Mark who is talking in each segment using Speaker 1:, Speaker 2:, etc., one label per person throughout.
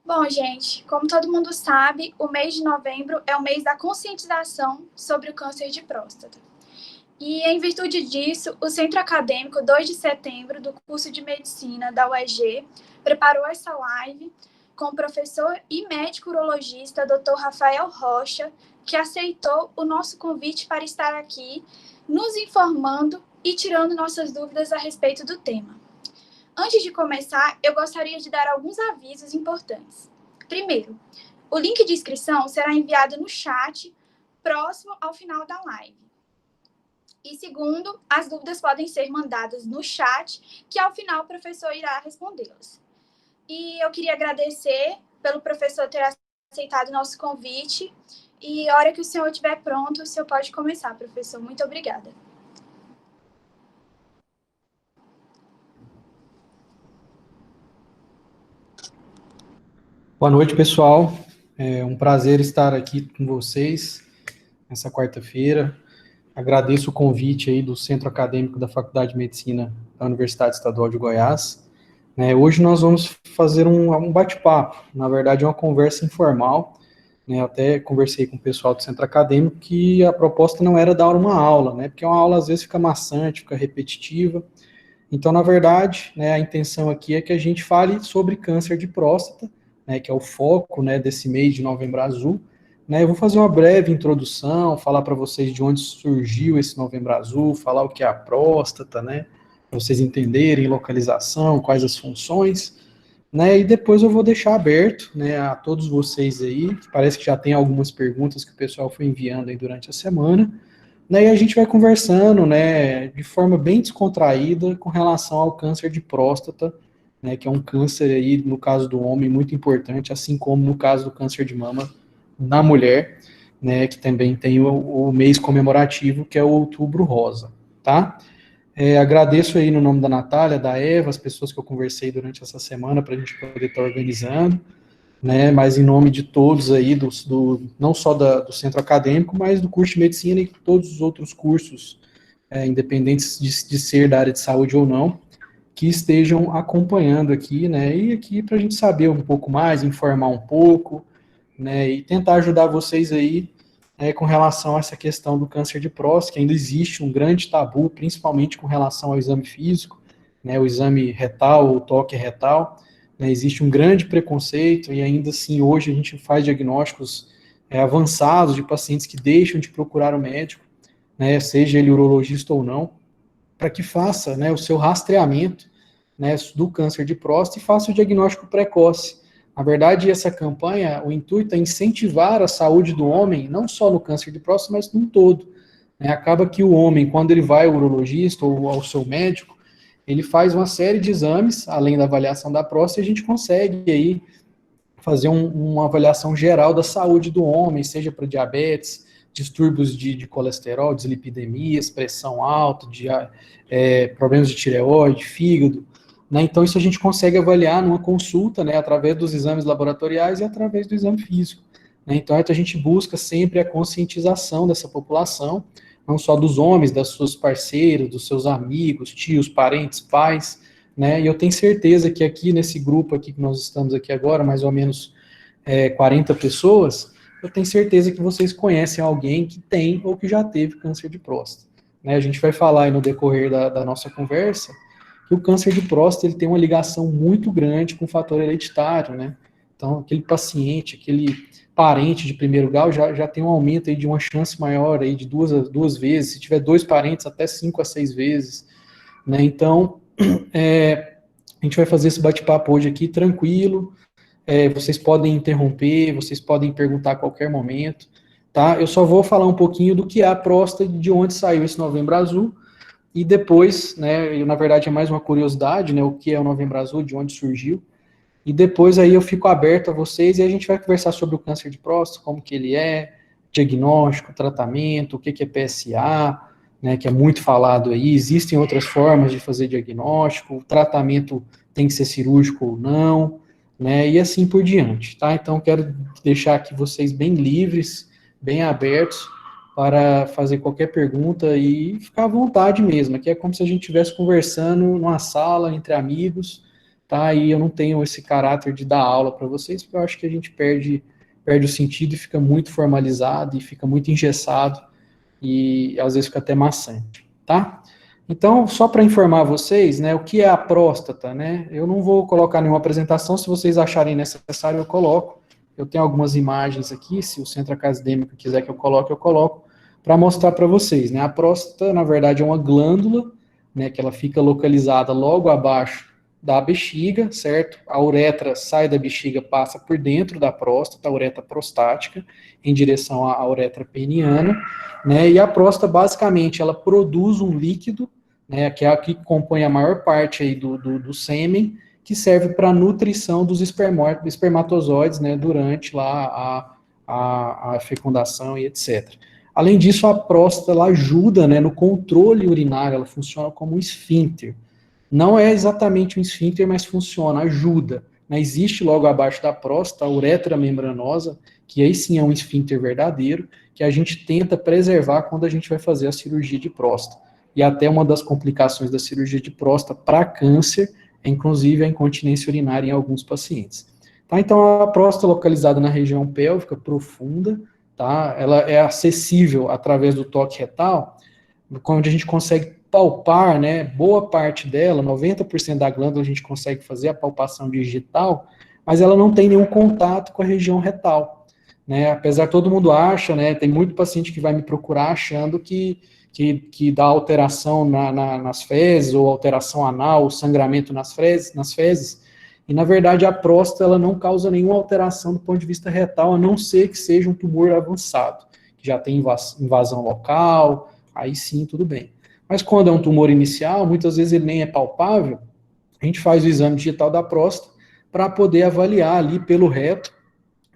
Speaker 1: Bom, gente, como todo mundo sabe, o mês de novembro é o mês da conscientização sobre o câncer de próstata. E, em virtude disso, o Centro Acadêmico 2 de Setembro, do curso de Medicina da UEG, preparou essa live com o professor e médico urologista Dr. Rafael Rocha, que aceitou o nosso convite para estar aqui, nos informando e tirando nossas dúvidas a respeito do tema. Antes de começar, eu gostaria de dar alguns avisos importantes. Primeiro, o link de inscrição será enviado no chat próximo ao final da live. E segundo, as dúvidas podem ser mandadas no chat, que ao final o professor irá respondê-las. E eu queria agradecer pelo professor ter aceitado o nosso convite. E a hora que o senhor estiver pronto, o senhor pode começar, professor. Muito obrigada.
Speaker 2: Boa noite, pessoal. É um prazer estar aqui com vocês nessa quarta-feira. Agradeço o convite aí do Centro Acadêmico da Faculdade de Medicina da Universidade Estadual de Goiás. Hoje nós vamos fazer um bate-papo, na verdade é uma conversa informal. Eu até conversei com o pessoal do Centro Acadêmico que a proposta não era dar uma aula, porque uma aula às vezes fica maçante, fica repetitiva. Então, na verdade, a intenção aqui é que a gente fale sobre câncer de próstata, que é o foco, desse mês de Novembro Azul. Eu vou fazer uma breve introdução, falar para vocês de onde surgiu esse Novembro Azul, falar o que é a próstata, para vocês entenderem localização, quais as funções, e depois eu vou deixar aberto, a todos vocês aí, parece que já tem algumas perguntas que o pessoal foi enviando aí durante a semana, e a gente vai conversando, de forma bem descontraída com relação ao câncer de próstata, que é um câncer aí, no caso do homem, muito importante, assim como no caso do câncer de mama na mulher, que também tem o mês comemorativo, que é o Outubro Rosa, tá? Agradeço aí no nome da Natália, da Eva, as pessoas que eu conversei durante essa semana, para a gente poder estar organizando, mas em nome de todos aí, não só do centro acadêmico, mas do curso de medicina e todos os outros cursos, independentes de ser da área de saúde ou não, que estejam acompanhando aqui, e aqui para a gente saber um pouco mais, informar um pouco, e tentar ajudar vocês aí com relação a essa questão do câncer de próstata, que ainda existe um grande tabu, principalmente com relação ao exame físico, o exame retal, o toque retal, existe um grande preconceito, e ainda assim, hoje a gente faz diagnósticos avançados de pacientes que deixam de procurar o médico, seja ele urologista ou não, para que faça o seu rastreamento do câncer de próstata e faça o diagnóstico precoce. Na verdade, essa campanha, o intuito é incentivar a saúde do homem, não só no câncer de próstata, mas no todo. Acaba que o homem, quando ele vai ao urologista ou ao seu médico, ele faz uma série de exames, além da avaliação da próstata, e a gente consegue aí fazer uma avaliação geral da saúde do homem, seja para diabetes, distúrbios de colesterol, dislipidemias, pressão alta, problemas de tireoide, fígado. Então, isso a gente consegue avaliar numa consulta, através dos exames laboratoriais e através do exame físico. Então, a gente busca sempre a conscientização dessa população, não só dos homens, das suas parceiras, dos seus amigos, tios, parentes, pais, e eu tenho certeza que aqui nesse grupo aqui que nós estamos aqui agora, mais ou menos 40 pessoas, eu tenho certeza que vocês conhecem alguém que tem ou que já teve câncer de próstata. A gente vai falar aí no decorrer da nossa conversa que o câncer de próstata ele tem uma ligação muito grande com o fator hereditário, Então, aquele paciente, aquele parente de primeiro grau já tem um aumento aí de uma chance maior aí de duas vezes, se tiver 2 parentes, até 5 a 6 vezes, Então, a gente vai fazer esse bate-papo hoje aqui tranquilo, vocês podem interromper, vocês podem perguntar a qualquer momento, tá? Eu só vou falar um pouquinho do que é a próstata, de onde saiu esse Novembro Azul, e depois, na verdade é mais uma curiosidade, o que é o Novembro Azul, de onde surgiu, e depois aí eu fico aberto a vocês, e a gente vai conversar sobre o câncer de próstata, como que ele é, diagnóstico, tratamento, o que é PSA, que é muito falado aí, existem outras formas de fazer diagnóstico, o tratamento tem que ser cirúrgico ou não, e assim por diante, tá? Então, quero deixar aqui vocês bem livres, bem abertos, para fazer qualquer pergunta e ficar à vontade mesmo, que é como se a gente estivesse conversando numa sala entre amigos, tá? E eu não tenho esse caráter de dar aula para vocês, porque eu acho que a gente perde o sentido e fica muito formalizado e fica muito engessado e às vezes fica até maçante, tá? Então, só para informar vocês, né, o que é a próstata, né? Eu não vou colocar nenhuma apresentação, se vocês acharem necessário eu coloco. Eu tenho algumas imagens aqui, se o centro acadêmico quiser que eu coloco para mostrar para vocês, né? A próstata, na verdade, é uma glândula, né, que ela fica localizada logo abaixo da bexiga, certo? A uretra sai da bexiga, passa por dentro da próstata, a uretra prostática, em direção à uretra peniana, né? E a próstata, basicamente, ela produz um líquido, né, que é a que compõe a maior parte aí do sêmen, que serve para a nutrição dos espermatozoides, né, durante lá a fecundação e etc. Além disso, a próstata ela ajuda, né, no controle urinário, ela funciona como um esfíncter. Não é exatamente um esfíncter, mas funciona, ajuda. Né? Existe logo abaixo da próstata a uretra membranosa, que aí sim é um esfíncter verdadeiro, que a gente tenta preservar quando a gente vai fazer a cirurgia de próstata. E até uma das complicações da cirurgia de próstata para câncer é, inclusive, a incontinência urinária em alguns pacientes. Tá? Então, a próstata localizada na região pélvica profunda, tá? Ela é acessível através do toque retal, onde a gente consegue palpar, né, boa parte dela, 90% da glândula a gente consegue fazer a palpação digital, mas ela não tem nenhum contato com a região retal, né, apesar todo mundo acha, né, tem muito paciente que vai me procurar achando que dá alteração nas fezes, ou alteração anal, ou sangramento nas fezes, e na verdade a próstata ela não causa nenhuma alteração do ponto de vista retal, a não ser que seja um tumor avançado, que já tem invasão local, aí sim tudo bem. Mas quando é um tumor inicial, muitas vezes ele nem é palpável, a gente faz o exame digital da próstata para poder avaliar ali pelo reto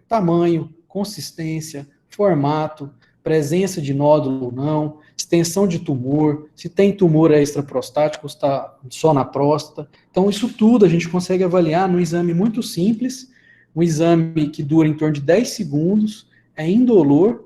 Speaker 2: tamanho, consistência, formato, presença de nódulo ou não, extensão de tumor, se tem tumor extraprostático, se está só na próstata. Então, isso tudo a gente consegue avaliar num exame muito simples, um exame que dura em torno de 10 segundos, é indolor,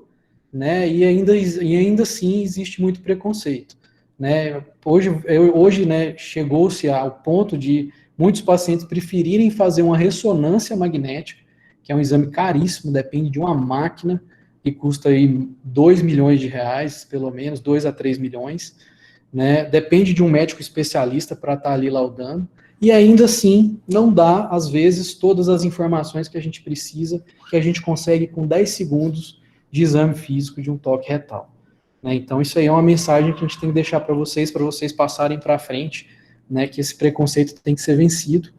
Speaker 2: né, e ainda assim existe muito preconceito. Né? Hoje né, chegou-se ao ponto de muitos pacientes preferirem fazer uma ressonância magnética, que é um exame caríssimo, depende de uma máquina, que custa aí 2 milhões de reais, pelo menos, 2 a 3 milhões, né? Depende de um médico especialista para estar ali laudando, e ainda assim não dá, às vezes, todas as informações que a gente precisa, que a gente consegue com 10 segundos de exame físico de um toque retal. Né? Então isso aí é uma mensagem que a gente tem que deixar para vocês passarem para frente, né, que esse preconceito tem que ser vencido,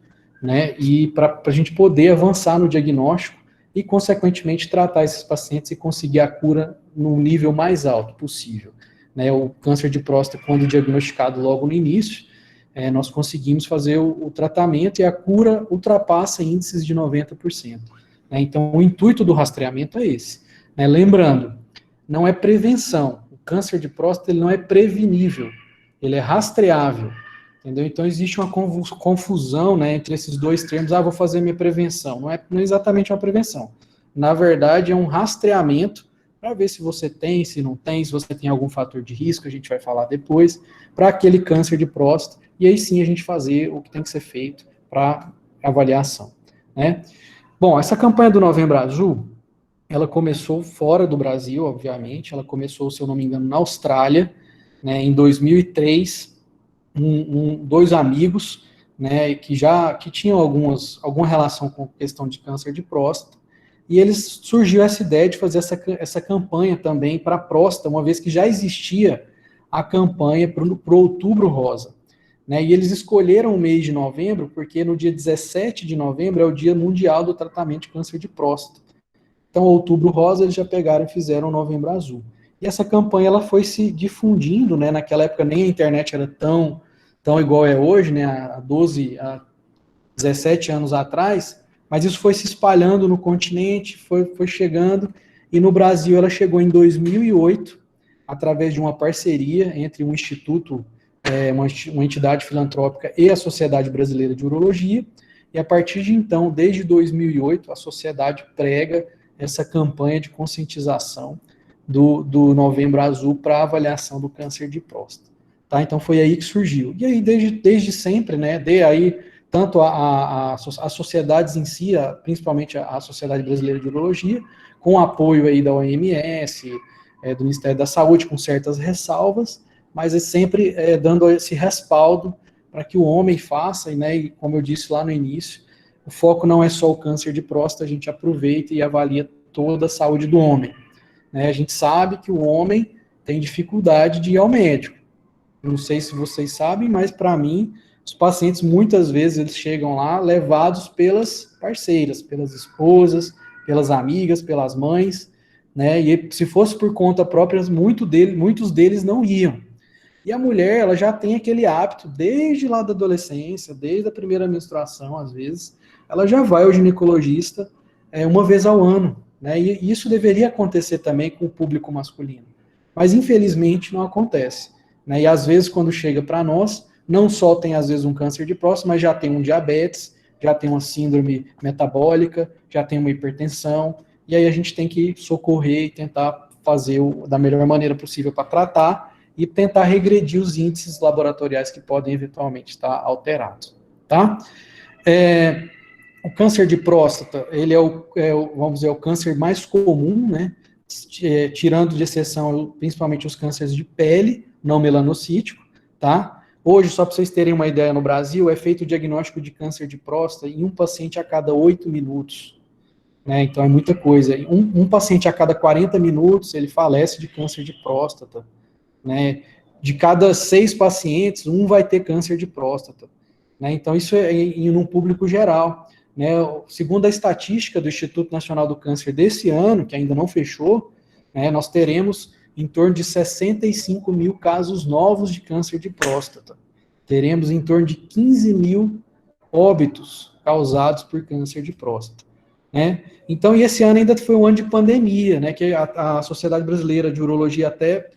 Speaker 2: né, e para a gente poder avançar no diagnóstico e, consequentemente, tratar esses pacientes e conseguir a cura no nível mais alto possível. Né, o câncer de próstata, quando diagnosticado logo no início, nós conseguimos fazer o tratamento e a cura ultrapassa índices de 90%. Né, então, o intuito do rastreamento é esse. Né, lembrando, não é prevenção. O câncer de próstata ele não é prevenível, ele é rastreável. Entendeu? Então, existe uma confusão, né, entre esses dois termos. Vou fazer minha prevenção. Não é exatamente uma prevenção. Na verdade, é um rastreamento para ver se você tem, se não tem, se você tem algum fator de risco, a gente vai falar depois, para aquele câncer de próstata, e aí sim a gente fazer o que tem que ser feito para avaliação. Né? Bom, essa campanha do Novembro Azul, ela começou fora do Brasil, obviamente, ela começou, se eu não me engano, na Austrália, né, em 2003, dois amigos, né, que tinham alguma relação com questão de câncer de próstata, e eles surgiu essa ideia de fazer essa campanha também para a próstata, uma vez que já existia a campanha para o Outubro Rosa. Né, e eles escolheram o mês de novembro, porque no dia 17 de novembro é o Dia Mundial do Tratamento de Câncer de Próstata. Então, Outubro Rosa, eles já pegaram e fizeram o Novembro Azul. E essa campanha ela foi se difundindo, né? Naquela época nem a internet era tão igual é hoje, né? Há 17 anos atrás, mas isso foi se espalhando no continente, foi chegando, e no Brasil ela chegou em 2008, através de uma parceria entre um instituto, uma entidade filantrópica e a Sociedade Brasileira de Urologia, e a partir de então, desde 2008, a sociedade prega essa campanha de conscientização do Novembro Azul para avaliação do câncer de próstata. Tá? Então foi aí que surgiu. E aí, desde sempre, né, tanto as sociedades em si, principalmente a Sociedade Brasileira de Urologia, com o apoio aí da OMS, do Ministério da Saúde, com certas ressalvas, mas é sempre dando esse respaldo para que o homem faça, né, e como eu disse lá no início, o foco não é só o câncer de próstata, a gente aproveita e avalia toda a saúde do homem. Né? A gente sabe que o homem tem dificuldade de ir ao médico. Não sei se vocês sabem, mas para mim, os pacientes muitas vezes eles chegam lá levados pelas parceiras, pelas esposas, pelas amigas, pelas mães, né? E se fosse por conta própria, muitos deles não iam. E a mulher, ela já tem aquele hábito, desde lá da adolescência, desde a primeira menstruação, às vezes, ela já vai ao ginecologista uma vez ao ano, né? E isso deveria acontecer também com o público masculino. Mas, infelizmente, não acontece. Né? E, às vezes, quando chega para nós, não só tem, às vezes, um câncer de próstata, mas já tem um diabetes, já tem uma síndrome metabólica, já tem uma hipertensão, e aí a gente tem que socorrer e tentar fazer da melhor maneira possível para tratar e tentar regredir os índices laboratoriais que podem eventualmente estar alterados, tá? O câncer de próstata, ele vamos dizer, o câncer mais comum, né? Tirando de exceção principalmente os cânceres de pele, não melanocítico, tá? Hoje, só para vocês terem uma ideia, no Brasil, é feito o diagnóstico de câncer de próstata em um paciente a cada 8 minutos. Né? Então, é muita coisa. Um paciente a cada 40 minutos, ele falece de câncer de próstata. Né? De cada 6 pacientes, um vai ter câncer de próstata. Né? Então, isso é em um público geral. Né? Segundo a estatística do Instituto Nacional do Câncer desse ano, que ainda não fechou, né, nós teremos em torno de 65 mil casos novos de câncer de próstata. Teremos em torno de 15 mil óbitos causados por câncer de próstata. Né? Então, e esse ano ainda foi um ano de pandemia, né, que a Sociedade Brasileira de Urologia até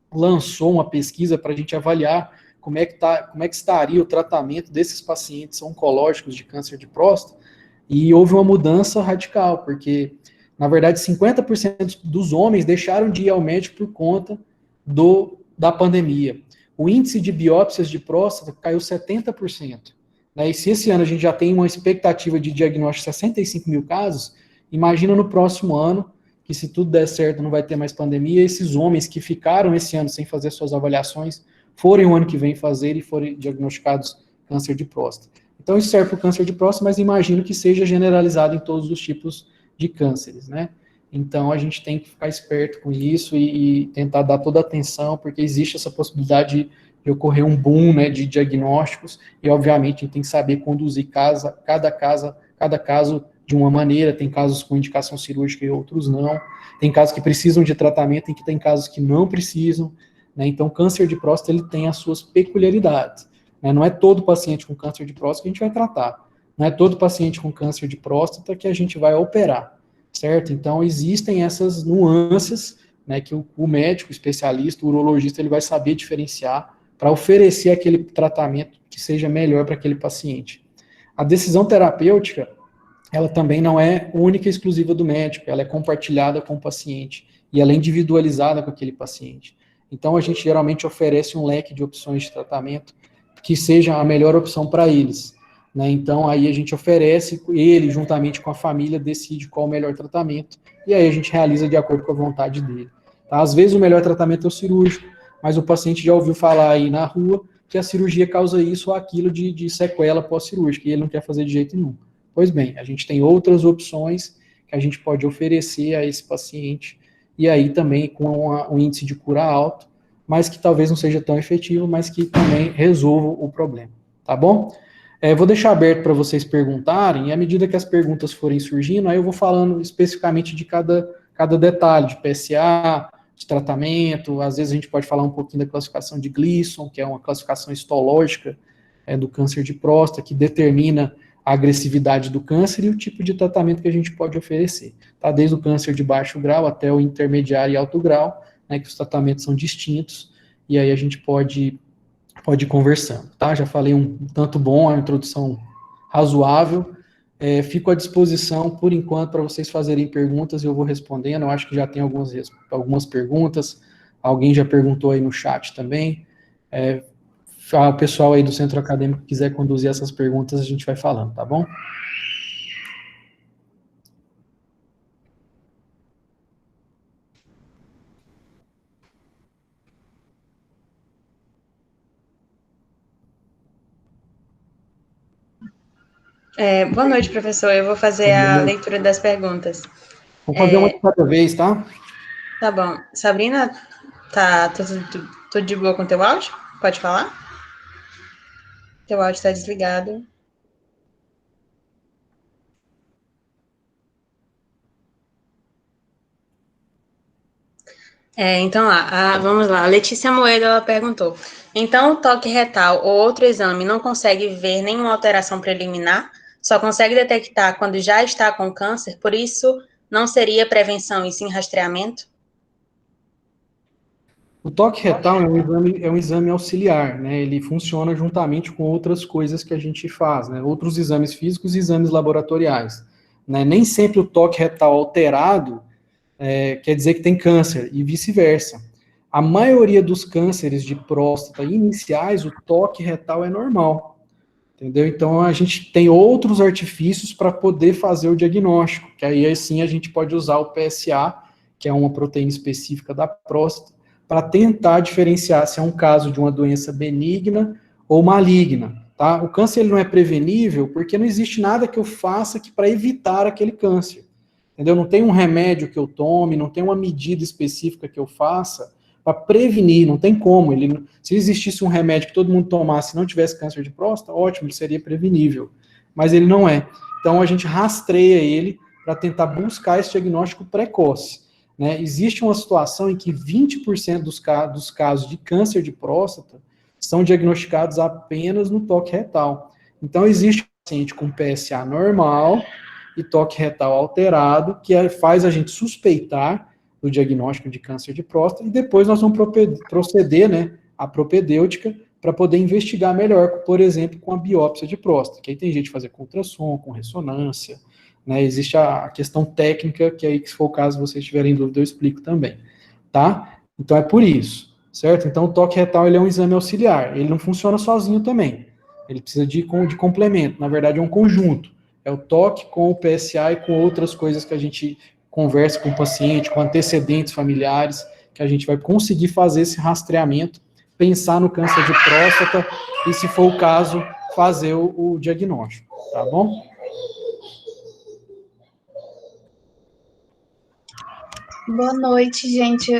Speaker 2: lançou uma pesquisa para a gente avaliar como é que estaria o tratamento desses pacientes oncológicos de câncer de próstata, e houve uma mudança radical, porque, na verdade, 50% dos homens deixaram de ir ao médico por conta da pandemia. O índice de biópsias de próstata caiu 70%. Né? E se esse ano a gente já tem uma expectativa de diagnóstico de 65 mil casos, imagina no próximo ano, que se tudo der certo não vai ter mais pandemia, esses homens que ficaram esse ano sem fazer suas avaliações, forem o ano que vem fazer e forem diagnosticados câncer de próstata. Então, isso serve para o câncer de próstata, mas imagino que seja generalizado em todos os tipos de cânceres, né? Então, a gente tem que ficar esperto com isso e tentar dar toda a atenção, porque existe essa possibilidade de ocorrer um boom, né, de diagnósticos, e, obviamente, a gente tem que saber conduzir cada caso de uma maneira. Tem casos com indicação cirúrgica e outros não. Tem casos que precisam de tratamento e tem casos que não precisam. Né? Então, o câncer de próstata ele tem as suas peculiaridades. Né? Não é todo paciente com câncer de próstata que a gente vai tratar. Não é todo paciente com câncer de próstata que a gente vai operar, certo? Então, existem essas nuances, né, que o médico, o especialista, o urologista, ele vai saber diferenciar para oferecer aquele tratamento que seja melhor para aquele paciente. A decisão terapêutica, ela também não é única e exclusiva do médico, ela é compartilhada com o paciente e ela é individualizada com aquele paciente. Então, a gente geralmente oferece um leque de opções de tratamento que seja a melhor opção para eles. Né? Então, aí a gente oferece, ele, juntamente com a família, decide qual o melhor tratamento, e aí a gente realiza de acordo com a vontade dele. Tá? Às vezes o melhor tratamento é o cirúrgico, mas o paciente já ouviu falar aí na rua que a cirurgia causa isso ou aquilo de sequela pós-cirúrgica, e ele não quer fazer de jeito nenhum. Pois bem, a gente tem outras opções que a gente pode oferecer a esse paciente, e aí também com um índice de cura alto, mas que talvez não seja tão efetivo, mas que também resolva o problema, tá bom? Vou deixar aberto para vocês perguntarem, e à medida que as perguntas forem surgindo, aí eu vou falando especificamente de cada detalhe, de PSA, de tratamento, às vezes a gente pode falar um pouquinho da classificação de Gleason, que é uma classificação histológica do câncer de próstata, que determina a agressividade do câncer e o tipo de tratamento que a gente pode oferecer, tá? Desde o câncer de baixo grau até o intermediário e alto grau, né, que os tratamentos são distintos, e aí a gente pode ir conversando, tá? Já falei um tanto bom, a introdução razoável, fico à disposição, por enquanto, para vocês fazerem perguntas, e eu vou respondendo. Eu acho que já tem algumas perguntas, alguém já perguntou aí no chat também, o pessoal aí do centro acadêmico quiser conduzir essas perguntas, a gente vai falando, tá bom?
Speaker 3: Boa noite, professor. Eu vou fazer a leitura das perguntas.
Speaker 2: Vamos fazer uma de cada vez, tá?
Speaker 3: Tá bom. Sabrina, tá tudo de boa com teu áudio? Pode falar? Teu áudio está desligado. Então vamos lá. A Letícia Moedo, ela perguntou. Então, o toque retal ou outro exame não consegue ver nenhuma alteração preliminar? Só consegue detectar quando já está com câncer? Por isso, não seria prevenção e sim rastreamento?
Speaker 2: O toque retal é um exame auxiliar, né? Ele funciona juntamente com outras coisas que a gente faz, né? Outros exames físicos e exames laboratoriais, né? Nem sempre o toque retal alterado quer dizer que tem câncer, e vice-versa. A maioria dos cânceres de próstata iniciais, o toque retal é normal, entendeu? Então, a gente tem outros artifícios para poder fazer o diagnóstico, que aí, sim, a gente pode usar o PSA, que é uma proteína específica da próstata, para tentar diferenciar se é um caso de uma doença benigna ou maligna, tá? O câncer ele não é prevenível porque não existe nada que eu faça para evitar aquele câncer. Entendeu? Não tem um remédio que eu tome, não tem uma medida específica que eu faça para prevenir, não tem como. Se existisse um remédio que todo mundo tomasse e não tivesse câncer de próstata, ótimo, ele seria prevenível. Mas ele não é. Então a gente rastreia ele para tentar buscar esse diagnóstico precoce. Né? Existe uma situação em que 20% dos casos de câncer de próstata são diagnosticados apenas no toque retal. Então existe um paciente com PSA normal e toque retal alterado, que faz a gente suspeitar do diagnóstico de câncer de próstata, e depois nós vamos proceder, né, à propedêutica para poder investigar melhor, por exemplo, com a biópsia de próstata, que aí tem jeito de fazer com ultrassom, com ressonância, né, existe a questão técnica, que aí, se for o caso, vocês tiverem dúvida, eu explico também, tá? Então é por isso, certo? Então o toque retal, ele é um exame auxiliar, ele não funciona sozinho também, ele precisa de complemento, na verdade é um conjunto. É o toque com o PSA e com outras coisas que a gente conversa com o paciente, com antecedentes familiares, que a gente vai conseguir fazer esse rastreamento, pensar no câncer de próstata e, se for o caso, fazer o diagnóstico, tá bom?
Speaker 4: Boa noite, gente.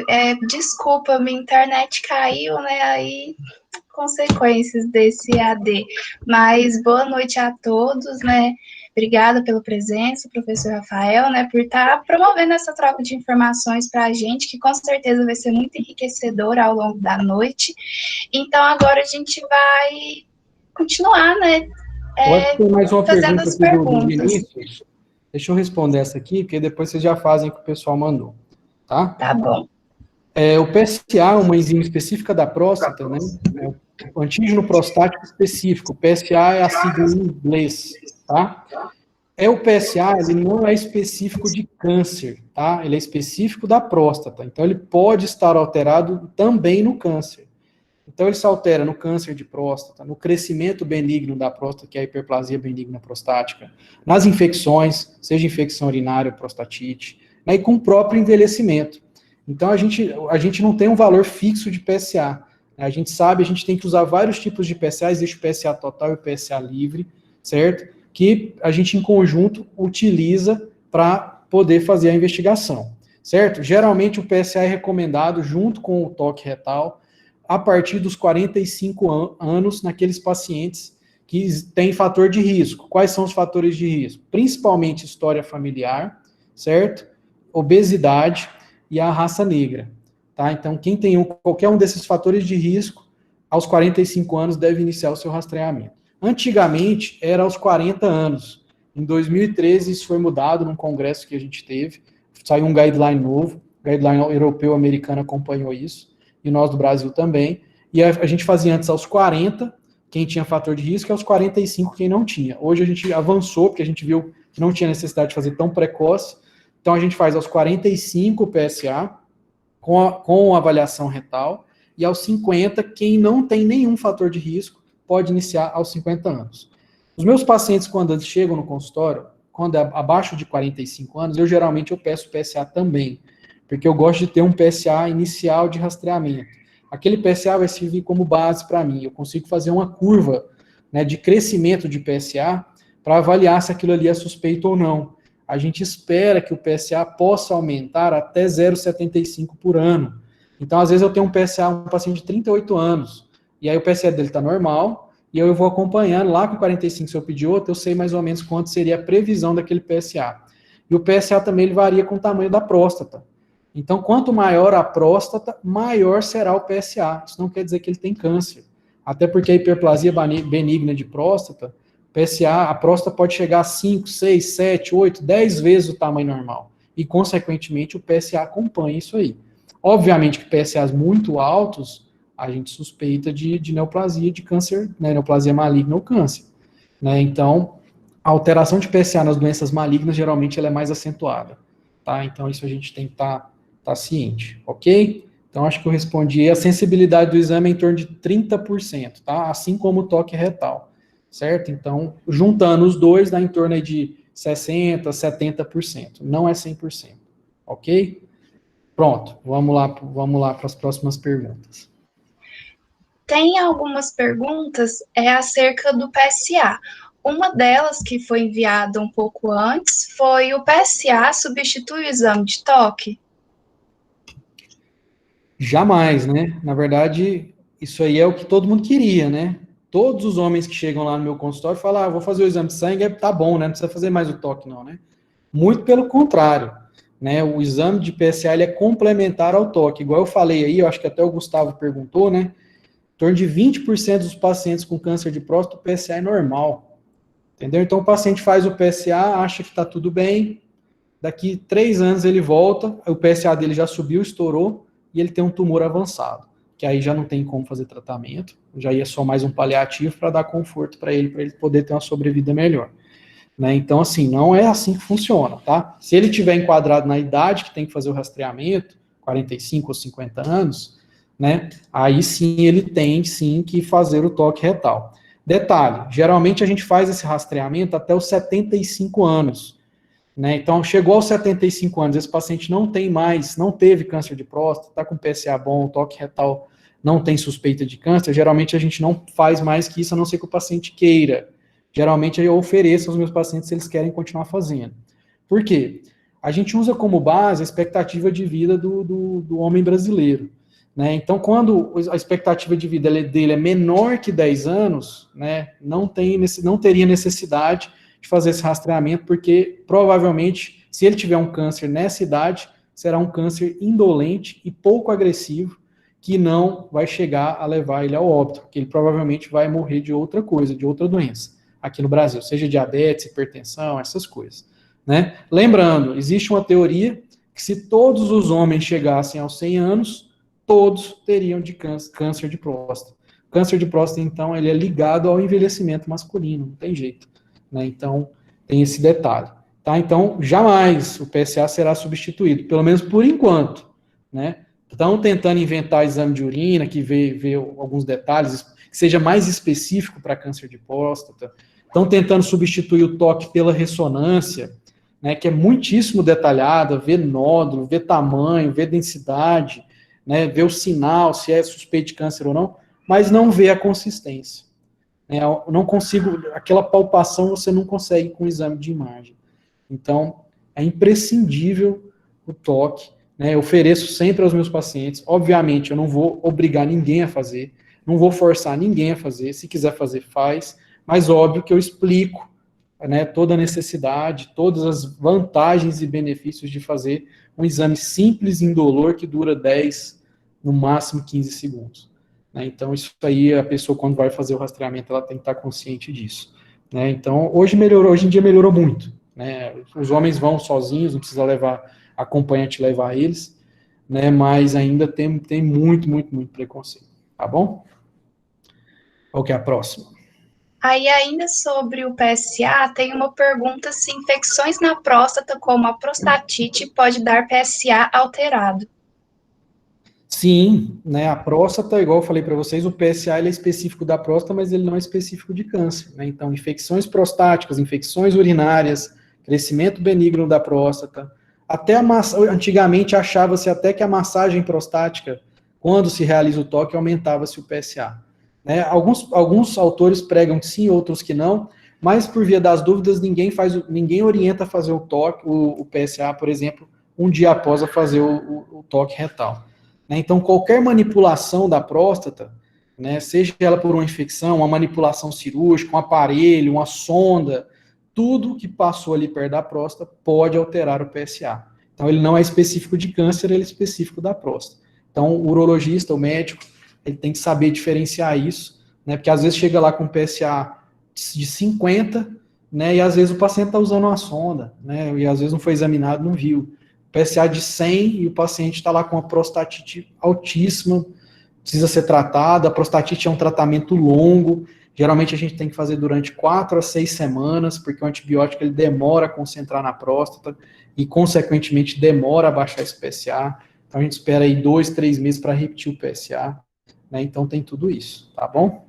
Speaker 4: Desculpa, minha internet caiu, né? Aí, consequências desse AD. Mas boa noite a todos, né? Obrigada pela presença, professor Rafael, né? Por estar promovendo essa troca de informações para a gente, que com certeza vai ser muito enriquecedora ao longo da noite. Então, agora a gente vai continuar, né?
Speaker 2: Tem mais uma
Speaker 4: fazendo
Speaker 2: pergunta
Speaker 4: as
Speaker 2: aqui do
Speaker 4: perguntas.
Speaker 2: Vinícius. Deixa eu responder essa aqui, porque depois vocês já fazem o que o pessoal mandou, tá?
Speaker 4: Tá bom.
Speaker 2: O PSA, uma enzima específica da próstata, né? O antígeno prostático específico. O PSA é a sigla em inglês, tá? O PSA, ele não é específico de câncer, tá? Ele é específico da próstata. Então, ele pode estar alterado também no câncer. Então, ele se altera no câncer de próstata, no crescimento benigno da próstata, que é a hiperplasia benigna prostática, nas infecções, seja infecção urinária ou prostatite, né, e com o próprio envelhecimento. Então, a gente não tem um valor fixo de PSA. A gente sabe, a gente tem que usar vários tipos de PSA, existe o PSA total e o PSA livre, certo? Que a gente, em conjunto, utiliza para poder fazer a investigação, certo? Geralmente, o PSA é recomendado junto com o toque retal, a partir dos 45 anos, naqueles pacientes que têm fator de risco. Quais são os fatores de risco? Principalmente história familiar, certo? Obesidade e a raça negra, tá? Então, quem tem qualquer um desses fatores de risco, aos 45 anos deve iniciar o seu rastreamento. Antigamente, era aos 40 anos. Em 2013, isso foi mudado num congresso que a gente teve, saiu um guideline novo, o guideline europeu americano acompanhou isso, e nós do Brasil também, e a gente fazia antes aos 40, quem tinha fator de risco, e aos 45, quem não tinha. Hoje a gente avançou, porque a gente viu que não tinha necessidade de fazer tão precoce, então a gente faz aos 45 o PSA, com avaliação retal, e aos 50, quem não tem nenhum fator de risco pode iniciar aos 50 anos. Os meus pacientes, quando eles chegam no consultório, quando é abaixo de 45 anos, geralmente eu peço PSA também, porque eu gosto de ter um PSA inicial de rastreamento. Aquele PSA vai servir como base para mim, eu consigo fazer uma curva, né, de crescimento de PSA para avaliar se aquilo ali é suspeito ou não. A gente espera que o PSA possa aumentar até 0,75 por ano. Então, às vezes eu tenho um PSA, um paciente de 38 anos, e aí o PSA dele está normal, e eu vou acompanhando, lá com 45, se eu pedir outro, eu sei mais ou menos quanto seria a previsão daquele PSA. E o PSA também ele varia com o tamanho da próstata. Então, quanto maior a próstata, maior será o PSA. Isso não quer dizer que ele tem câncer. Até porque a hiperplasia benigna de próstata, PSA, a próstata pode chegar a 5, 6, 7, 8, 10 vezes o tamanho normal. E, consequentemente, o PSA acompanha isso aí. Obviamente que PSAs muito altos, a gente suspeita de neoplasia, de câncer, né, neoplasia maligna ou câncer. Né? Então, a alteração de PSA nas doenças malignas, geralmente, ela é mais acentuada. Tá? Então, isso a gente tem que estar ciente, ok? Então, acho que eu respondi. A sensibilidade do exame é em torno de 30%, tá? Assim como o toque retal, certo? Então, juntando os dois, dá em torno aí de 60%, 70%. Não é 100%, ok? Pronto, vamos lá para as próximas perguntas.
Speaker 4: Tem algumas perguntas acerca do PSA. Uma delas, que foi enviada um pouco antes, foi: o PSA substitui o exame de toque?
Speaker 2: Jamais, né? Na verdade, isso aí é o que todo mundo queria, né? Todos os homens que chegam lá no meu consultório falam, vou fazer o exame de sangue, tá bom, né? Não precisa fazer mais o toque, não, né? Muito pelo contrário, né? O exame de PSA, ele é complementar ao toque. Igual eu falei aí, eu acho que até o Gustavo perguntou, né? Em torno de 20% dos pacientes com câncer de próstata, o PSA é normal. Entendeu? Então, o paciente faz o PSA, acha que tá tudo bem, daqui 3 anos ele volta, o PSA dele já subiu, estourou, e ele tem um tumor avançado, que aí já não tem como fazer tratamento, já ia só mais um paliativo para dar conforto para ele poder ter uma sobrevida melhor. Né? Então, assim, não é assim que funciona, tá? Se ele tiver enquadrado na idade que tem que fazer o rastreamento, 45 ou 50 anos, né? Aí sim ele tem sim que fazer o toque retal. Detalhe, geralmente a gente faz esse rastreamento até os 75 anos. Né? Então, chegou aos 75 anos, esse paciente não teve câncer de próstata, está com PSA bom, toque retal não tem suspeita de câncer, geralmente a gente não faz mais que isso, a não ser que o paciente queira. Geralmente eu ofereço aos meus pacientes se eles querem continuar fazendo. Por quê? A gente usa como base a expectativa de vida do homem brasileiro. Né? Então, quando a expectativa de vida dele é menor que 10 anos, né, não teria necessidade de fazer esse rastreamento, porque provavelmente, se ele tiver um câncer nessa idade, será um câncer indolente e pouco agressivo, que não vai chegar a levar ele ao óbito, porque ele provavelmente vai morrer de outra coisa, de outra doença, aqui no Brasil, seja diabetes, hipertensão, essas coisas. Né? Lembrando, existe uma teoria que se todos os homens chegassem aos 100 anos, todos teriam de câncer de próstata. Câncer de próstata, então, ele é ligado ao envelhecimento masculino, não tem jeito. Né? Então, tem esse detalhe. Tá? Então, jamais o PSA será substituído, pelo menos por enquanto. Né? Estão tentando inventar exame de urina, que vê alguns detalhes, que seja mais específico para câncer de próstata. Estão tentando substituir o toque pela ressonância, né, que é muitíssimo detalhada, ver nódulo, ver tamanho, ver densidade, né, ver o sinal, se é suspeito de câncer ou não, mas não vê a consistência. Eu não consigo, aquela palpação você não consegue com o exame de imagem. Então, é imprescindível o toque, né? Eu ofereço sempre aos meus pacientes. Obviamente, eu não vou obrigar ninguém a fazer, não vou forçar ninguém a fazer. Se quiser fazer, faz. Mas óbvio que eu explico, né, toda a necessidade, todas as vantagens e benefícios de fazer um exame simples, indolor, que dura 10, no máximo 15 segundos. Né? Então, isso aí, a pessoa, quando vai fazer o rastreamento, ela tem que estar consciente disso. Né? Então, hoje em dia melhorou muito. Né? Os homens vão sozinhos, não precisa levar acompanhante, levar eles, né? Mas ainda tem muito preconceito. Tá bom? Qual que é a próxima?
Speaker 4: Aí, ainda sobre o PSA, tem uma pergunta se infecções na próstata, como a prostatite, pode dar PSA alterado.
Speaker 2: Sim, né, a próstata, igual eu falei para vocês, o PSA ele é específico da próstata, mas ele não é específico de câncer, né? Então, infecções prostáticas, infecções urinárias, crescimento benigno da próstata, até antigamente achava-se até que a massagem prostática, quando se realiza o toque, aumentava-se o PSA. Né? Alguns autores pregam que sim, outros que não, mas por via das dúvidas, ninguém orienta a fazer o toque, o PSA, por exemplo, um dia após a fazer o toque retal. Né? Então, qualquer manipulação da próstata, né, seja ela por uma infecção, uma manipulação cirúrgica, um aparelho, uma sonda, tudo que passou ali perto da próstata pode alterar o PSA. Então, ele não é específico de câncer, ele é específico da próstata. Então, o urologista, o médico, ele tem que saber diferenciar isso, né, porque às vezes chega lá com PSA de 50, né, e às vezes o paciente está usando uma sonda, né, e às vezes não foi examinado, não viu. PSA de 100 e o paciente está lá com uma prostatite altíssima, precisa ser tratada. A prostatite é um tratamento longo, geralmente a gente tem que fazer durante 4 a 6 semanas, porque o antibiótico ele demora a concentrar na próstata e, consequentemente, demora a baixar esse PSA. Então a gente espera aí 2, 3 meses para repetir o PSA, né? Então tem tudo isso, tá bom?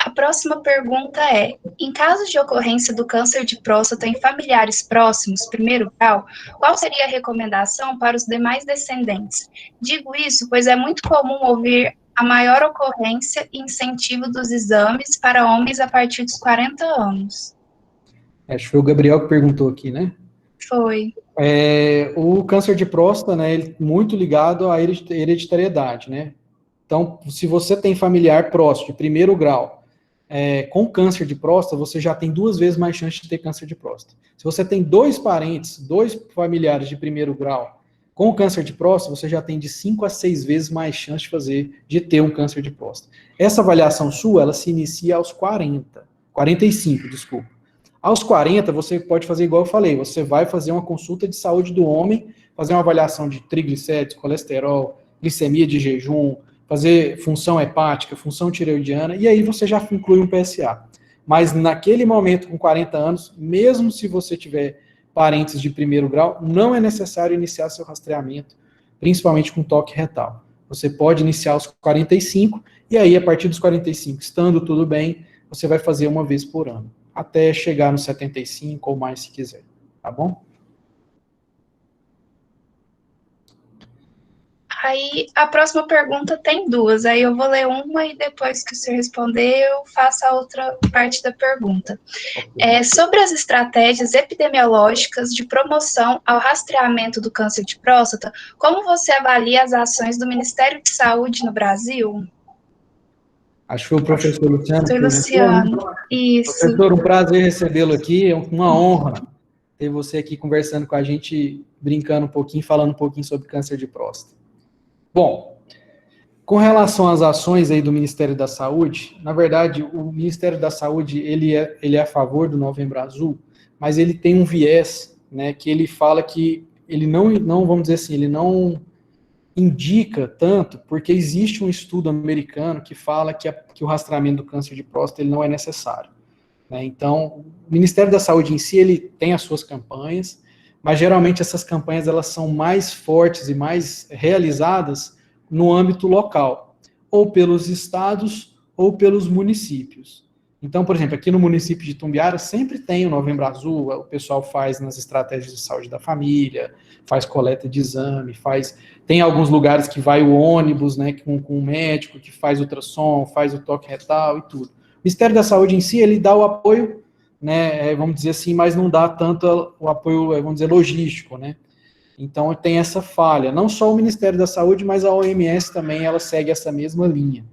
Speaker 4: A próxima pergunta é: em caso de ocorrência do câncer de próstata em familiares próximos, primeiro grau, qual seria a recomendação para os demais descendentes? Digo isso, pois é muito comum ouvir a maior ocorrência e incentivo dos exames para homens a partir dos 40 anos.
Speaker 2: Acho que foi o Gabriel que perguntou aqui, né?
Speaker 4: Foi.
Speaker 2: O câncer de próstata, né, ele é muito ligado à hereditariedade, né? Então, se você tem familiar próximo de primeiro grau, com câncer de próstata, você já tem 2 vezes mais chance de ter câncer de próstata. Se você tem 2 parentes, 2 familiares de primeiro grau com câncer de próstata, você já tem de 5 a 6 vezes mais chance de ter um câncer de próstata. Essa avaliação sua, ela se inicia aos 45, desculpa. Aos 40, você pode fazer igual eu falei, você vai fazer uma consulta de saúde do homem, fazer uma avaliação de triglicéridos, colesterol, glicemia de jejum, fazer função hepática, função tireoidiana, e aí você já inclui um PSA. Mas naquele momento, com 40 anos, mesmo se você tiver parentes de primeiro grau, não é necessário iniciar seu rastreamento, principalmente com toque retal. Você pode iniciar aos 45, e aí a partir dos 45, estando tudo bem, você vai fazer uma vez por ano, até chegar nos 75 ou mais se quiser, tá bom?
Speaker 4: Aí, a próxima pergunta tem 2, aí eu vou ler uma e depois que o senhor responder, eu faço a outra parte da pergunta. Sobre as estratégias epidemiológicas de promoção ao rastreamento do câncer de próstata, como você avalia as ações do Ministério de Saúde no Brasil?
Speaker 2: Acho que foi o professor Luciano.
Speaker 4: Professor Luciano, isso.
Speaker 2: Professor, um prazer recebê-lo aqui, é uma honra ter você aqui conversando com a gente, brincando um pouquinho, falando um pouquinho sobre câncer de próstata. Bom, com relação às ações aí do Ministério da Saúde, na verdade, o Ministério da Saúde, ele é a favor do Novembro Azul, mas ele tem um viés, né, que ele fala que ele não, vamos dizer assim, ele não indica tanto, porque existe um estudo americano que fala que o rastreamento do câncer de próstata ele não é necessário. Né? Então, o Ministério da Saúde em si, ele tem as suas campanhas, mas geralmente essas campanhas elas são mais fortes e mais realizadas no âmbito local, ou pelos estados ou pelos municípios. Então, por exemplo, aqui no município de Itumbiara sempre tem o Novembro Azul, o pessoal faz nas estratégias de saúde da família, faz coleta de exame, tem alguns lugares que vai o ônibus, né, com o médico, que faz ultrassom, faz o toque retal e tudo. O Ministério da Saúde em si, ele dá o apoio, né, vamos dizer assim, mas não dá tanto o apoio, vamos dizer, logístico, né. Então tem essa falha. Não só o Ministério da Saúde, mas a OMS também, ela segue essa mesma linha,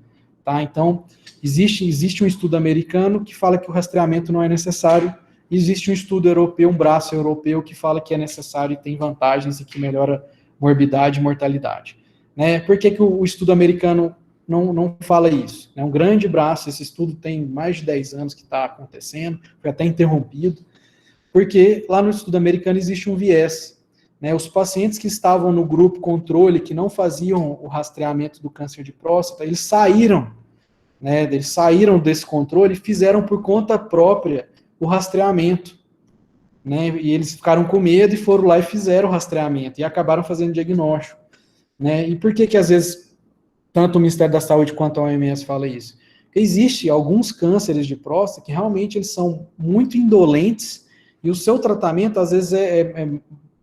Speaker 2: tá? Então, existe um estudo americano que fala que o rastreamento não é necessário, existe um estudo europeu, um braço europeu, que fala que é necessário e tem vantagens e que melhora morbidade e mortalidade. Né? Por que o estudo americano não fala isso? É um grande braço, esse estudo tem mais de 10 anos que está acontecendo, foi até interrompido, porque lá no estudo americano existe um viés. Né? Os pacientes que estavam no grupo controle, que não faziam o rastreamento do câncer de próstata, eles saíram desse controle e fizeram por conta própria o rastreamento. né, e eles ficaram com medo e foram lá e fizeram o rastreamento, e acabaram fazendo diagnóstico, né, e por que que às vezes, tanto o Ministério da Saúde quanto a OMS fala isso? Porque existe alguns cânceres de próstata que realmente eles são muito indolentes, e o seu tratamento às vezes é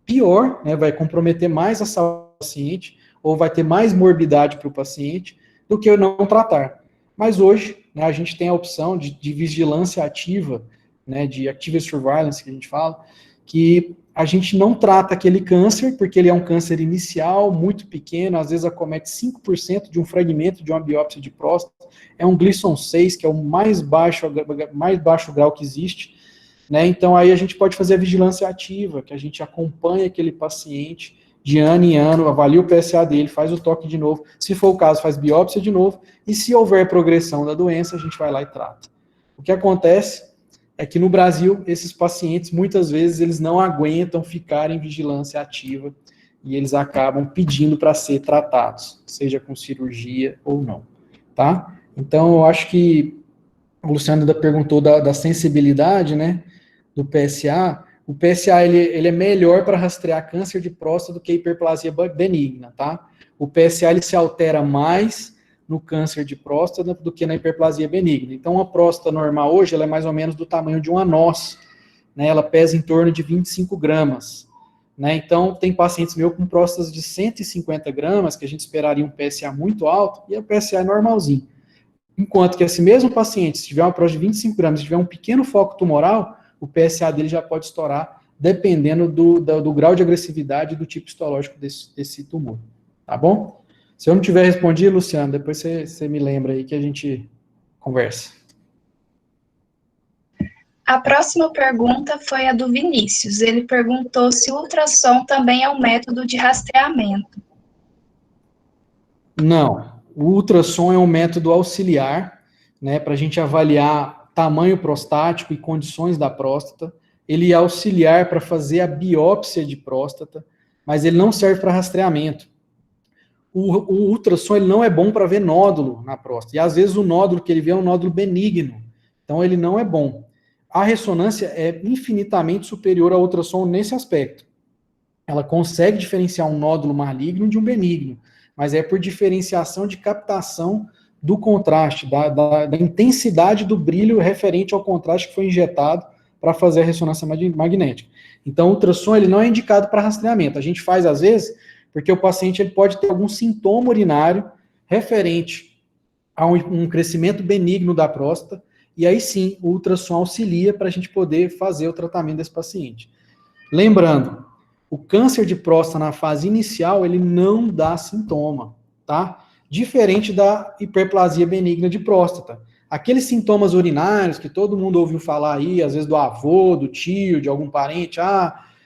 Speaker 2: pior, né, vai comprometer mais a saúde do paciente, ou vai ter mais morbidade para o paciente, do que não tratar. Mas hoje, né, a gente tem a opção de vigilância ativa, né, de active surveillance, que a gente fala, que a gente não trata aquele câncer, porque ele é um câncer inicial, muito pequeno, às vezes acomete 5% de um fragmento de uma biópsia de próstata, é um Gleason 6, que é o mais baixo grau que existe, né, então aí a gente pode fazer a vigilância ativa, que a gente acompanha aquele paciente de ano em ano, avalia o PSA dele, faz o toque de novo, se for o caso, faz biópsia de novo, e se houver progressão da doença, a gente vai lá e trata. O que acontece é que no Brasil, esses pacientes, muitas vezes, eles não aguentam ficar em vigilância ativa, e eles acabam pedindo para ser tratados, seja com cirurgia ou não, tá? Então, eu acho que o Luciano ainda perguntou da sensibilidade, né, do PSA. O PSA, ele é melhor para rastrear câncer de próstata do que a hiperplasia benigna, tá? O PSA, ele se altera mais no câncer de próstata do que na hiperplasia benigna. Então, a próstata normal hoje, ela é mais ou menos do tamanho de uma noz, né? Ela pesa em torno de 25 gramas, né? Então, tem pacientes meus com próstatas de 150 gramas, que a gente esperaria um PSA muito alto, e o PSA é normalzinho. Enquanto que esse mesmo paciente, se tiver uma próstata de 25 gramas, se tiver um pequeno foco tumoral, o PSA dele já pode estourar, dependendo do grau de agressividade e do tipo histológico desse tumor, tá bom? Se eu não tiver respondido, Luciano, depois você me lembra aí que a gente conversa.
Speaker 4: A próxima pergunta foi a do Vinícius. Ele perguntou se o ultrassom também é um método de rastreamento.
Speaker 2: Não, o ultrassom é um método auxiliar, né, para a gente avaliar tamanho prostático e condições da próstata. Ele é auxiliar para fazer a biópsia de próstata, mas ele não serve para rastreamento. O ultrassom ele não é bom para ver nódulo na próstata, e às vezes o nódulo que ele vê é um nódulo benigno, então ele não é bom. A ressonância é infinitamente superior ao ultrassom nesse aspecto. Ela consegue diferenciar um nódulo maligno de um benigno, mas é por diferenciação de captação do contraste, da intensidade do brilho referente ao contraste que foi injetado para fazer a ressonância magnética. Então, o ultrassom ele não é indicado para rastreamento. A gente faz, às vezes, porque o paciente ele pode ter algum sintoma urinário referente a um crescimento benigno da próstata, e aí sim, o ultrassom auxilia para a gente poder fazer o tratamento desse paciente. Lembrando, o câncer de próstata na fase inicial, ele não dá sintoma, tá? Diferente da hiperplasia benigna de próstata. Aqueles sintomas urinários que todo mundo ouviu falar aí, às vezes do avô, do tio, de algum parente,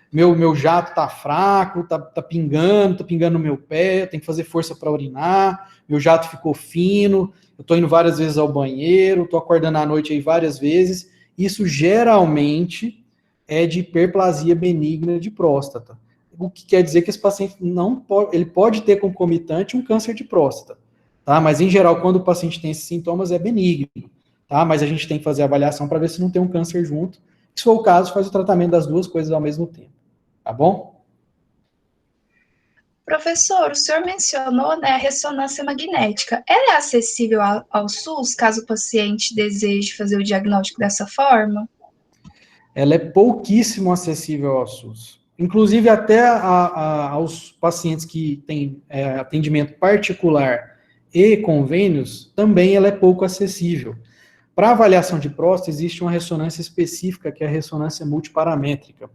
Speaker 2: meu jato tá fraco, tá pingando no meu pé, tem que fazer força para urinar, meu jato ficou fino, eu tô indo várias vezes ao banheiro, tô acordando à noite aí várias vezes. Isso geralmente é de hiperplasia benigna de próstata. O que quer dizer que esse paciente ele pode ter concomitante um câncer de próstata, tá? Mas em geral, quando o paciente tem esses sintomas, é benigno, tá? Mas a gente tem que fazer a avaliação para ver se não tem um câncer junto. Se for o caso, faz o tratamento das duas coisas ao mesmo tempo, tá bom?
Speaker 4: Professor, o senhor mencionou, né, a ressonância magnética. Ela é acessível ao SUS, caso o paciente deseje fazer o diagnóstico dessa forma?
Speaker 2: Ela é pouquíssimo acessível ao SUS. Inclusive, até aos pacientes que têm atendimento particular e convênios, também ela é pouco acessível. Para avaliação de próstata, existe uma ressonância específica, que é a ressonância multiparamétrica,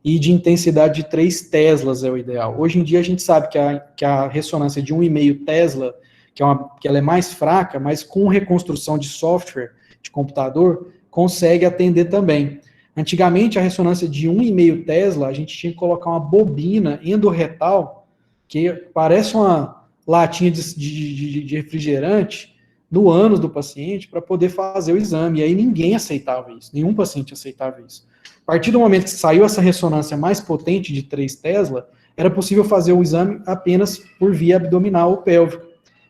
Speaker 2: e de intensidade de 3 teslas é o ideal. Hoje em dia, a gente sabe que a ressonância de 1,5 tesla, que ela é mais fraca, mas com reconstrução de software, de computador, consegue atender também. Antigamente, a ressonância de 1,5 tesla, a gente tinha que colocar uma bobina endorretal, que parece uma latinha de refrigerante, no ânus do paciente, para poder fazer o exame. E aí ninguém aceitava isso, nenhum paciente aceitava isso. A partir do momento que saiu essa ressonância mais potente de 3 tesla, era possível fazer o exame apenas por via abdominal ou pélvica.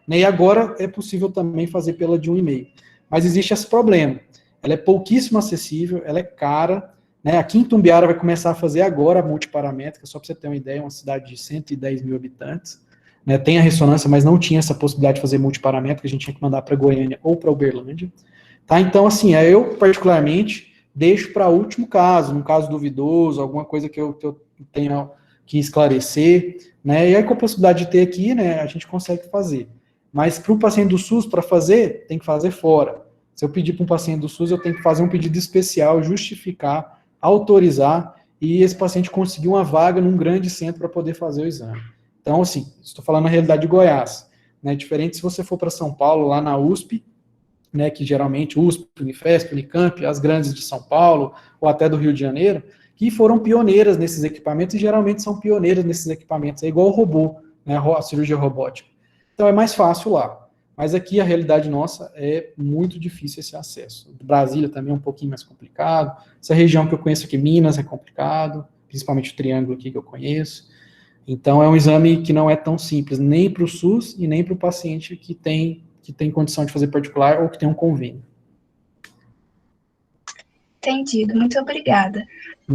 Speaker 2: E agora é possível também fazer pela de 1,5. Mas existe esse problema. Ela é pouquíssimo acessível, ela é cara, né? Aqui em Tumbiara vai começar a fazer agora a multiparamétrica, só para você ter uma ideia, uma cidade de 110 mil habitantes, né? Tem a ressonância, mas não tinha essa possibilidade de fazer multiparamétrica, a gente tinha que mandar para Goiânia ou para Uberlândia. Tá? Então, assim, eu particularmente deixo para último caso, num caso duvidoso, alguma coisa que eu tenha que esclarecer, né? E aí com a possibilidade de ter aqui, né, a gente consegue fazer. Mas para o paciente do SUS, para fazer, tem que fazer fora. Se eu pedir para um paciente do SUS, eu tenho que fazer um pedido especial, justificar, autorizar, e esse paciente conseguir uma vaga num grande centro para poder fazer o exame. Então, assim, estou falando na realidade de Goiás, né? Diferente se você for para São Paulo, lá na USP, né, que geralmente USP, Unifesp, Unicamp, as grandes de São Paulo, ou até do Rio de Janeiro, que foram pioneiras nesses equipamentos, e geralmente são pioneiras nesses equipamentos, é igual o robô, né, a cirurgia robótica. Então é mais fácil lá. Mas aqui a realidade nossa é muito difícil esse acesso. Brasília também é um pouquinho mais complicado, essa região que eu conheço aqui, Minas, é complicado, principalmente o Triângulo aqui que eu conheço. Então é um exame que não é tão simples, nem para o SUS e nem para o paciente que tem condição de fazer particular ou que tem um convênio.
Speaker 4: Entendido, muito obrigada.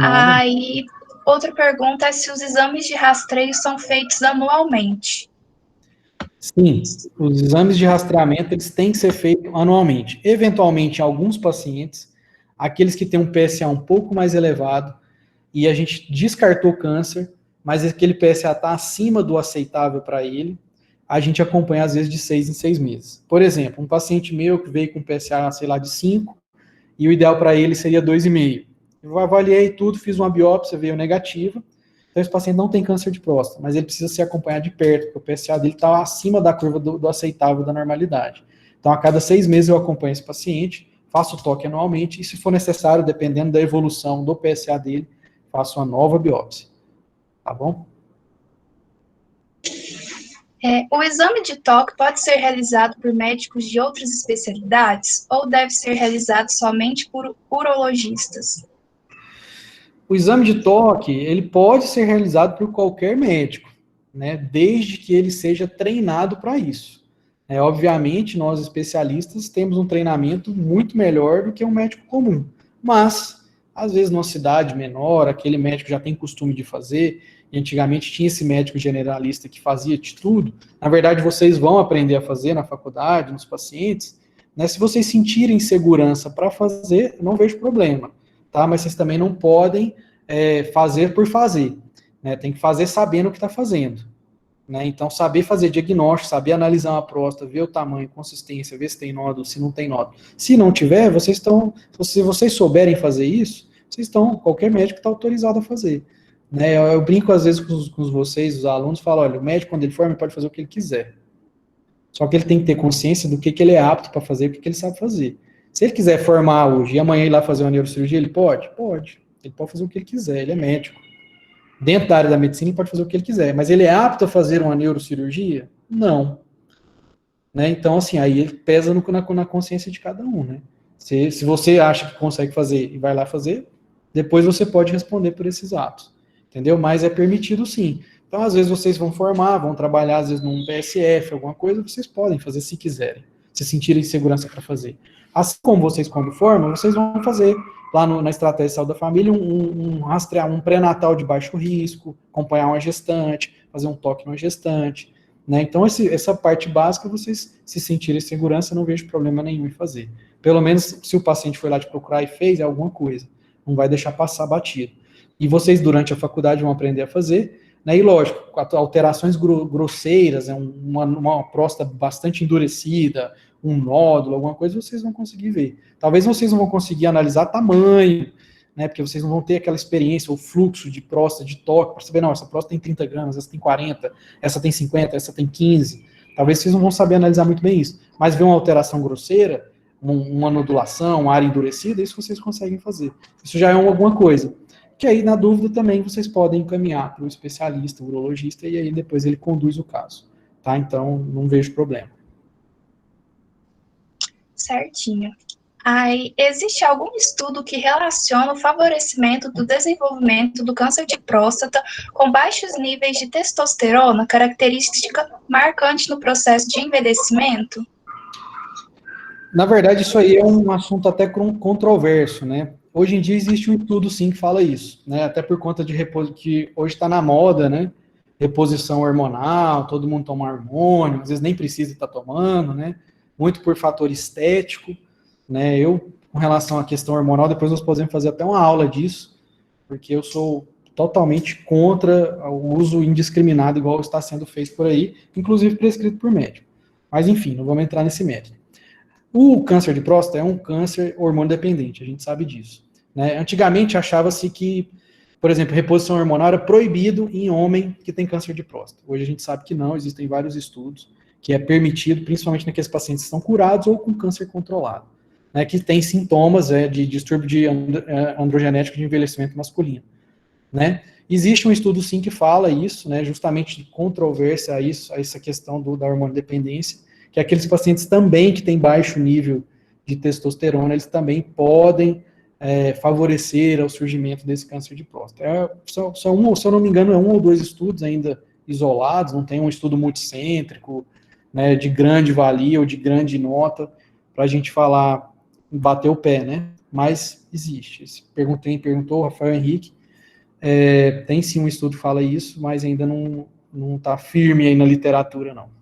Speaker 4: Aí, outra pergunta é se os exames de rastreio são feitos anualmente.
Speaker 2: Sim, os exames de rastreamento, eles têm que ser feitos anualmente. Eventualmente, em alguns pacientes, aqueles que têm um PSA um pouco mais elevado, e a gente descartou câncer, mas aquele PSA está acima do aceitável para ele, a gente acompanha, às vezes, de 6 em 6 meses. Por exemplo, um paciente meu que veio com PSA, sei lá, de 5, e o ideal para ele seria 2,5. Eu avaliei tudo, fiz uma biópsia, veio negativa, então esse paciente não tem câncer de próstata, mas ele precisa ser acompanhado de perto, porque o PSA dele está acima da curva do aceitável, da normalidade. Então, a cada 6 meses eu acompanho esse paciente, faço o toque anualmente, e se for necessário, dependendo da evolução do PSA dele, faço uma nova biópsia. Tá bom?
Speaker 4: O exame de toque pode ser realizado por médicos de outras especialidades ou deve ser realizado somente por urologistas?
Speaker 2: O exame de toque, ele pode ser realizado por qualquer médico, né, desde que ele seja treinado para isso. Obviamente, nós especialistas temos um treinamento muito melhor do que um médico comum, mas, às vezes, numa cidade menor, aquele médico já tem costume de fazer, e antigamente tinha esse médico generalista que fazia de tudo. Na verdade, vocês vão aprender a fazer na faculdade, nos pacientes, né? Se vocês sentirem segurança para fazer, eu não vejo problema, tá? Mas vocês também não podem fazer por fazer, né? Tem que fazer sabendo o que está fazendo, né? Então, saber fazer diagnóstico, saber analisar uma próstata, ver o tamanho, consistência, ver se tem nódulo, se não tem nódulo. Se não tiver, se vocês souberem fazer isso, qualquer médico está autorizado a fazer. Né, eu brinco às vezes com vocês, os alunos, falo, olha, o médico quando ele forma, ele pode fazer o que ele quiser. Só que ele tem que ter consciência do que ele é apto para fazer, o que ele sabe fazer. Se ele quiser formar hoje e amanhã ir lá fazer uma neurocirurgia, ele pode? Pode. Ele pode fazer o que ele quiser, ele é médico. Dentro da área da medicina, ele pode fazer o que ele quiser. Mas ele é apto a fazer uma neurocirurgia? Não. Né, então, assim, aí ele pesa na consciência de cada um, né? Se você acha que consegue fazer e vai lá fazer, depois você pode responder por esses atos. Entendeu? Mas é permitido sim. Então, às vezes, vocês vão formar, vão trabalhar, às vezes, num PSF, alguma coisa, vocês podem fazer se quiserem, se sentirem segurança para fazer. Assim como vocês, quando formam, vocês vão fazer lá na Estratégia de Saúde da Família um pré-natal de baixo risco, acompanhar uma gestante, fazer um toque numa gestante, né? Então, essa parte básica, vocês se sentirem segurança, eu não vejo problema nenhum em fazer. Pelo menos, se o paciente foi lá te procurar e fez, é alguma coisa. Não vai deixar passar batido. E vocês, durante a faculdade, vão aprender a fazer, né? E lógico, alterações grosseiras, uma próstata bastante endurecida, um nódulo, alguma coisa, vocês vão conseguir ver. Talvez vocês não vão conseguir analisar tamanho, né? Porque vocês não vão ter aquela experiência, o fluxo de próstata, de toque, para saber, não, essa próstata tem 30 gramas, essa tem 40, essa tem 50, essa tem 15. Talvez vocês não vão saber analisar muito bem isso. Mas ver uma alteração grosseira, uma nodulação, uma área endurecida, isso vocês conseguem fazer. Isso já é alguma coisa. Que aí, na dúvida, também vocês podem encaminhar para o especialista, o urologista, e aí depois ele conduz o caso, tá? Então, não vejo problema.
Speaker 4: Certinho. Aí, existe algum estudo que relaciona o favorecimento do desenvolvimento do câncer de próstata com baixos níveis de testosterona, característica marcante no processo de envelhecimento?
Speaker 2: Na verdade, isso aí é um assunto até controverso, né? hoje em dia existe um estudo, sim, que fala isso, né? Até por conta de que hoje está na moda, né? Reposição hormonal, todo mundo toma hormônio, às vezes nem precisa estar tomando, né? Muito por fator estético, né? Eu, com relação à questão hormonal, depois nós podemos fazer até uma aula disso, porque eu sou totalmente contra o uso indiscriminado, igual está sendo feito por aí, inclusive prescrito por médico. Mas, enfim, não vamos entrar nesse mérito. O câncer de próstata é um câncer hormonodependente, a gente sabe disso, né? Antigamente achava-se que, por exemplo, reposição hormonal era proibido em homem que tem câncer de próstata. Hoje a gente sabe que não, existem vários estudos que é permitido, principalmente naqueles pacientes que estão curados ou com câncer controlado, né, que tem sintomas de distúrbio androgenético de envelhecimento masculino, né? Existe um estudo, sim, que fala isso, né, justamente de controvérsia a isso, a essa questão da hormonodependência, que aqueles pacientes também que têm baixo nível de testosterona, eles também podem favorecer o surgimento desse câncer de próstata. Se eu não me engano, é 1 ou 2 estudos ainda isolados, não tem um estudo multicêntrico, né, de grande valia ou de grande nota, para a gente falar, bater o pé, né? Mas existe. Perguntou o Rafael Henrique, tem sim um estudo que fala isso, mas ainda não está firme aí na literatura, não.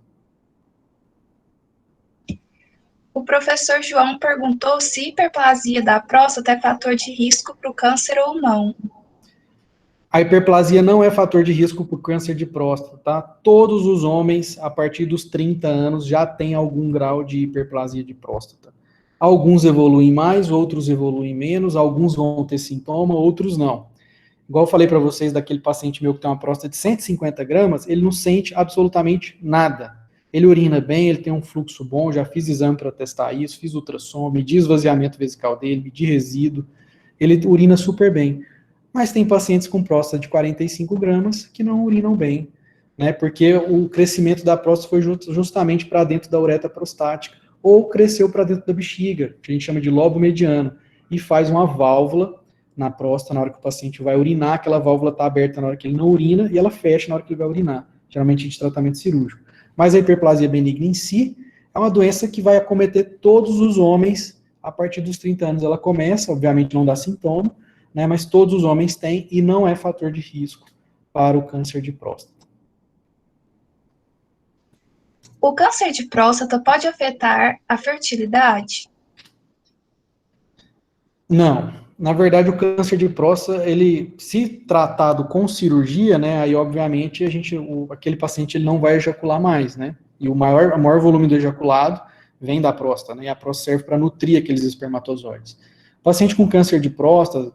Speaker 4: O professor João perguntou se hiperplasia da próstata é fator de risco para o câncer ou não.
Speaker 2: A hiperplasia não é fator de risco para o câncer de próstata, tá? Todos os homens, a partir dos 30 anos, já têm algum grau de hiperplasia de próstata. Alguns evoluem mais, outros evoluem menos, alguns vão ter sintoma, outros não. Igual eu falei para vocês daquele paciente meu que tem uma próstata de 150 gramas, ele não sente absolutamente nada. Ele urina bem, ele tem um fluxo bom, já fiz exame para testar isso, fiz ultrassom, medi esvaziamento vesical dele, medi resíduo, ele urina super bem. Mas tem pacientes com próstata de 45 gramas que não urinam bem, né? Porque o crescimento da próstata foi justamente para dentro da uretra prostática, ou cresceu para dentro da bexiga, que a gente chama de lobo mediano, e faz uma válvula na próstata na hora que o paciente vai urinar, aquela válvula está aberta na hora que ele não urina, e ela fecha na hora que ele vai urinar, geralmente de tratamento cirúrgico. Mas a hiperplasia benigna em si é uma doença que vai acometer todos os homens a partir dos 30 anos. Ela começa, obviamente não dá sintoma, né, mas todos os homens têm e não é fator de risco para o câncer de próstata.
Speaker 4: O câncer de próstata pode afetar a fertilidade?
Speaker 2: Não. Na verdade, o câncer de próstata, ele, se tratado com cirurgia, né, aí obviamente aquele paciente ele não vai ejacular mais, né? E o maior volume do ejaculado vem da próstata, né? E a próstata serve para nutrir aqueles espermatozoides. O paciente com câncer de próstata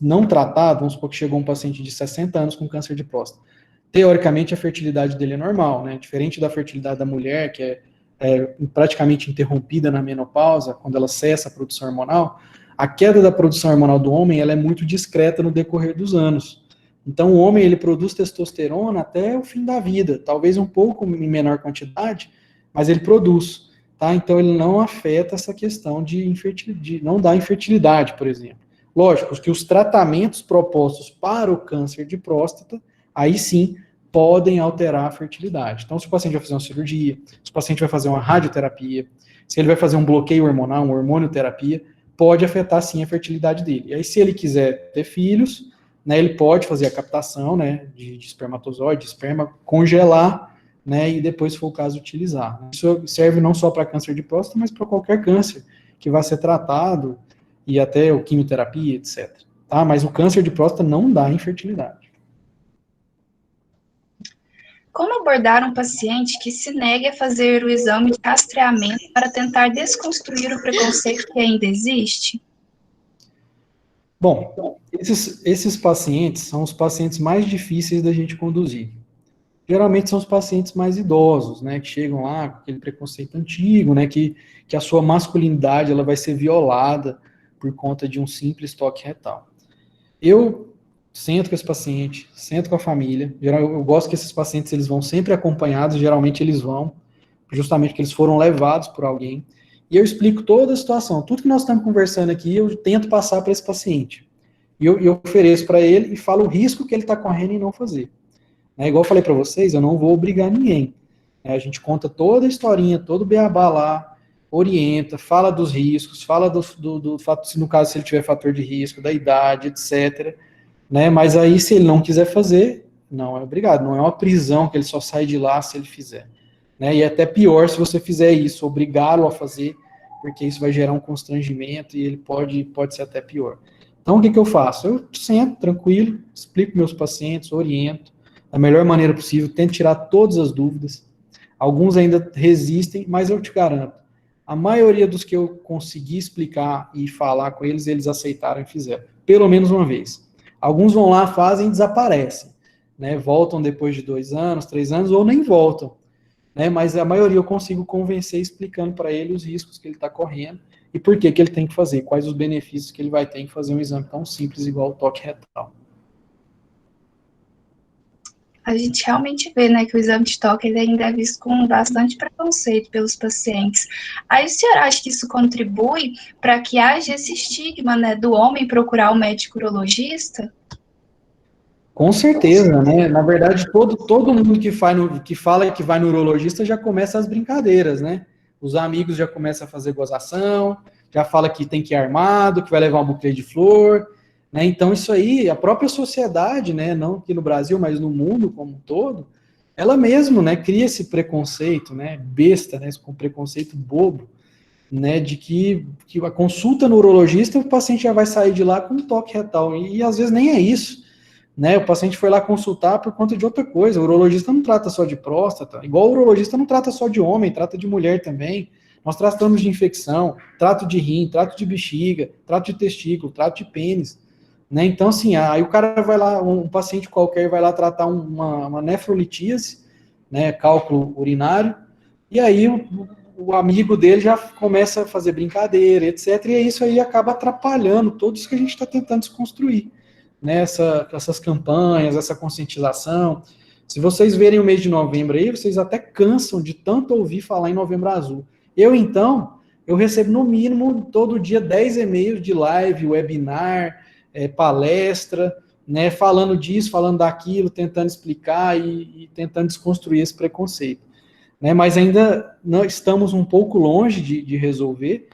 Speaker 2: não tratado, vamos supor que chegou um paciente de 60 anos com câncer de próstata. Teoricamente, a fertilidade dele é normal, né? Diferente da fertilidade da mulher, que é praticamente interrompida na menopausa, quando ela cessa a produção hormonal, a queda da produção hormonal do homem ela é muito discreta no decorrer dos anos. Então, o homem ele produz testosterona até o fim da vida, talvez um pouco em menor quantidade, mas ele produz. Tá? Então, ele não afeta essa questão de não dá infertilidade, por exemplo. Lógico que os tratamentos propostos para o câncer de próstata, aí sim, podem alterar a fertilidade. Então, se o paciente vai fazer uma cirurgia, se o paciente vai fazer uma radioterapia, se ele vai fazer um bloqueio hormonal, uma hormonioterapia, pode afetar sim a fertilidade dele. E aí, se ele quiser ter filhos, né, ele pode fazer a captação, né, de espermatozoide, de esperma, congelar, né, e depois, se for o caso, utilizar. Isso serve não só para câncer de próstata, mas para qualquer câncer que vai ser tratado, e até o quimioterapia, etc. Tá? Mas o câncer de próstata não dá infertilidade.
Speaker 4: Como abordar um paciente que se nega a fazer o exame de rastreamento para tentar desconstruir o preconceito que ainda existe?
Speaker 2: Bom, esses pacientes são os pacientes mais difíceis da gente conduzir. Geralmente são os pacientes mais idosos, né, que chegam lá com aquele preconceito antigo, né, que a sua masculinidade ela vai ser violada por conta de um simples toque retal. Eu sento com esse paciente, sento com a família. Eu gosto que esses pacientes eles vão sempre acompanhados, geralmente eles vão, justamente porque eles foram levados por alguém. E eu explico toda a situação. Tudo que nós estamos conversando aqui, eu tento passar para esse paciente. E eu ofereço para ele e falo o risco que ele está correndo em não fazer. Igual eu falei para vocês, eu não vou obrigar ninguém. A gente conta toda a historinha, todo o beabá lá, orienta, fala dos riscos, fala do fato, se no caso se ele tiver fator de risco, da idade, etc. Né? Mas aí, se ele não quiser fazer, não é obrigado, não é uma prisão que ele só sai de lá se ele fizer. Né? E é até pior se você fizer isso, obrigá-lo a fazer, porque isso vai gerar um constrangimento e ele pode ser até pior. Então, o que eu faço? Eu sento tranquilo, explico meus pacientes, oriento, da melhor maneira possível, tento tirar todas as dúvidas. Alguns ainda resistem, mas eu te garanto, a maioria dos que eu consegui explicar e falar com eles, eles aceitaram e fizeram. Pelo menos uma vez. Alguns vão lá, fazem e desaparecem. Né? Voltam depois de 2 anos, 3 anos, ou nem voltam. Né? Mas a maioria eu consigo convencer explicando para ele os riscos que ele está correndo e por que ele tem que fazer, quais os benefícios que ele vai ter em fazer um exame tão simples igual o toque retal.
Speaker 4: A gente realmente vê, né, que o exame de toque ele ainda é visto com bastante preconceito pelos pacientes. Aí, o senhor acha que isso contribui para que haja esse estigma, né, do homem procurar o médico urologista?
Speaker 2: Com certeza, né? Na verdade, todo mundo que fala que vai no urologista já começa as brincadeiras, né? Os amigos já começam a fazer gozação, já fala que tem que ir armado, que vai levar um buquê de flor, né? Então, isso aí, a própria sociedade, né? Não aqui no Brasil, mas no mundo como um todo, ela mesmo, né? Cria esse preconceito, né? Besta, né? Com preconceito bobo, né? De que a consulta no urologista, o paciente já vai sair de lá com um toque retal. E às vezes nem é isso. Né, o paciente foi lá consultar por conta de outra coisa. O urologista não trata só de próstata, igual o urologista não trata só de homem, trata de mulher também. Nós tratamos de infecção, trato de rim, trato de bexiga, trato de testículo, trato de pênis. Né? Então, assim, aí o cara vai lá, um paciente qualquer vai lá tratar uma nefrolitíase, né, cálculo urinário, e aí o amigo dele já começa a fazer brincadeira, etc. E isso aí acaba atrapalhando tudo isso que a gente está tentando desconstruir. Né, essas campanhas, essa conscientização. Se vocês verem o mês de novembro aí, vocês até cansam de tanto ouvir falar em Novembro Azul. Eu recebo no mínimo todo dia 10 e-mails de live, webinar, palestra, né, falando disso, falando daquilo, tentando explicar e tentando desconstruir esse preconceito. Né, mas ainda não estamos um pouco longe de resolver,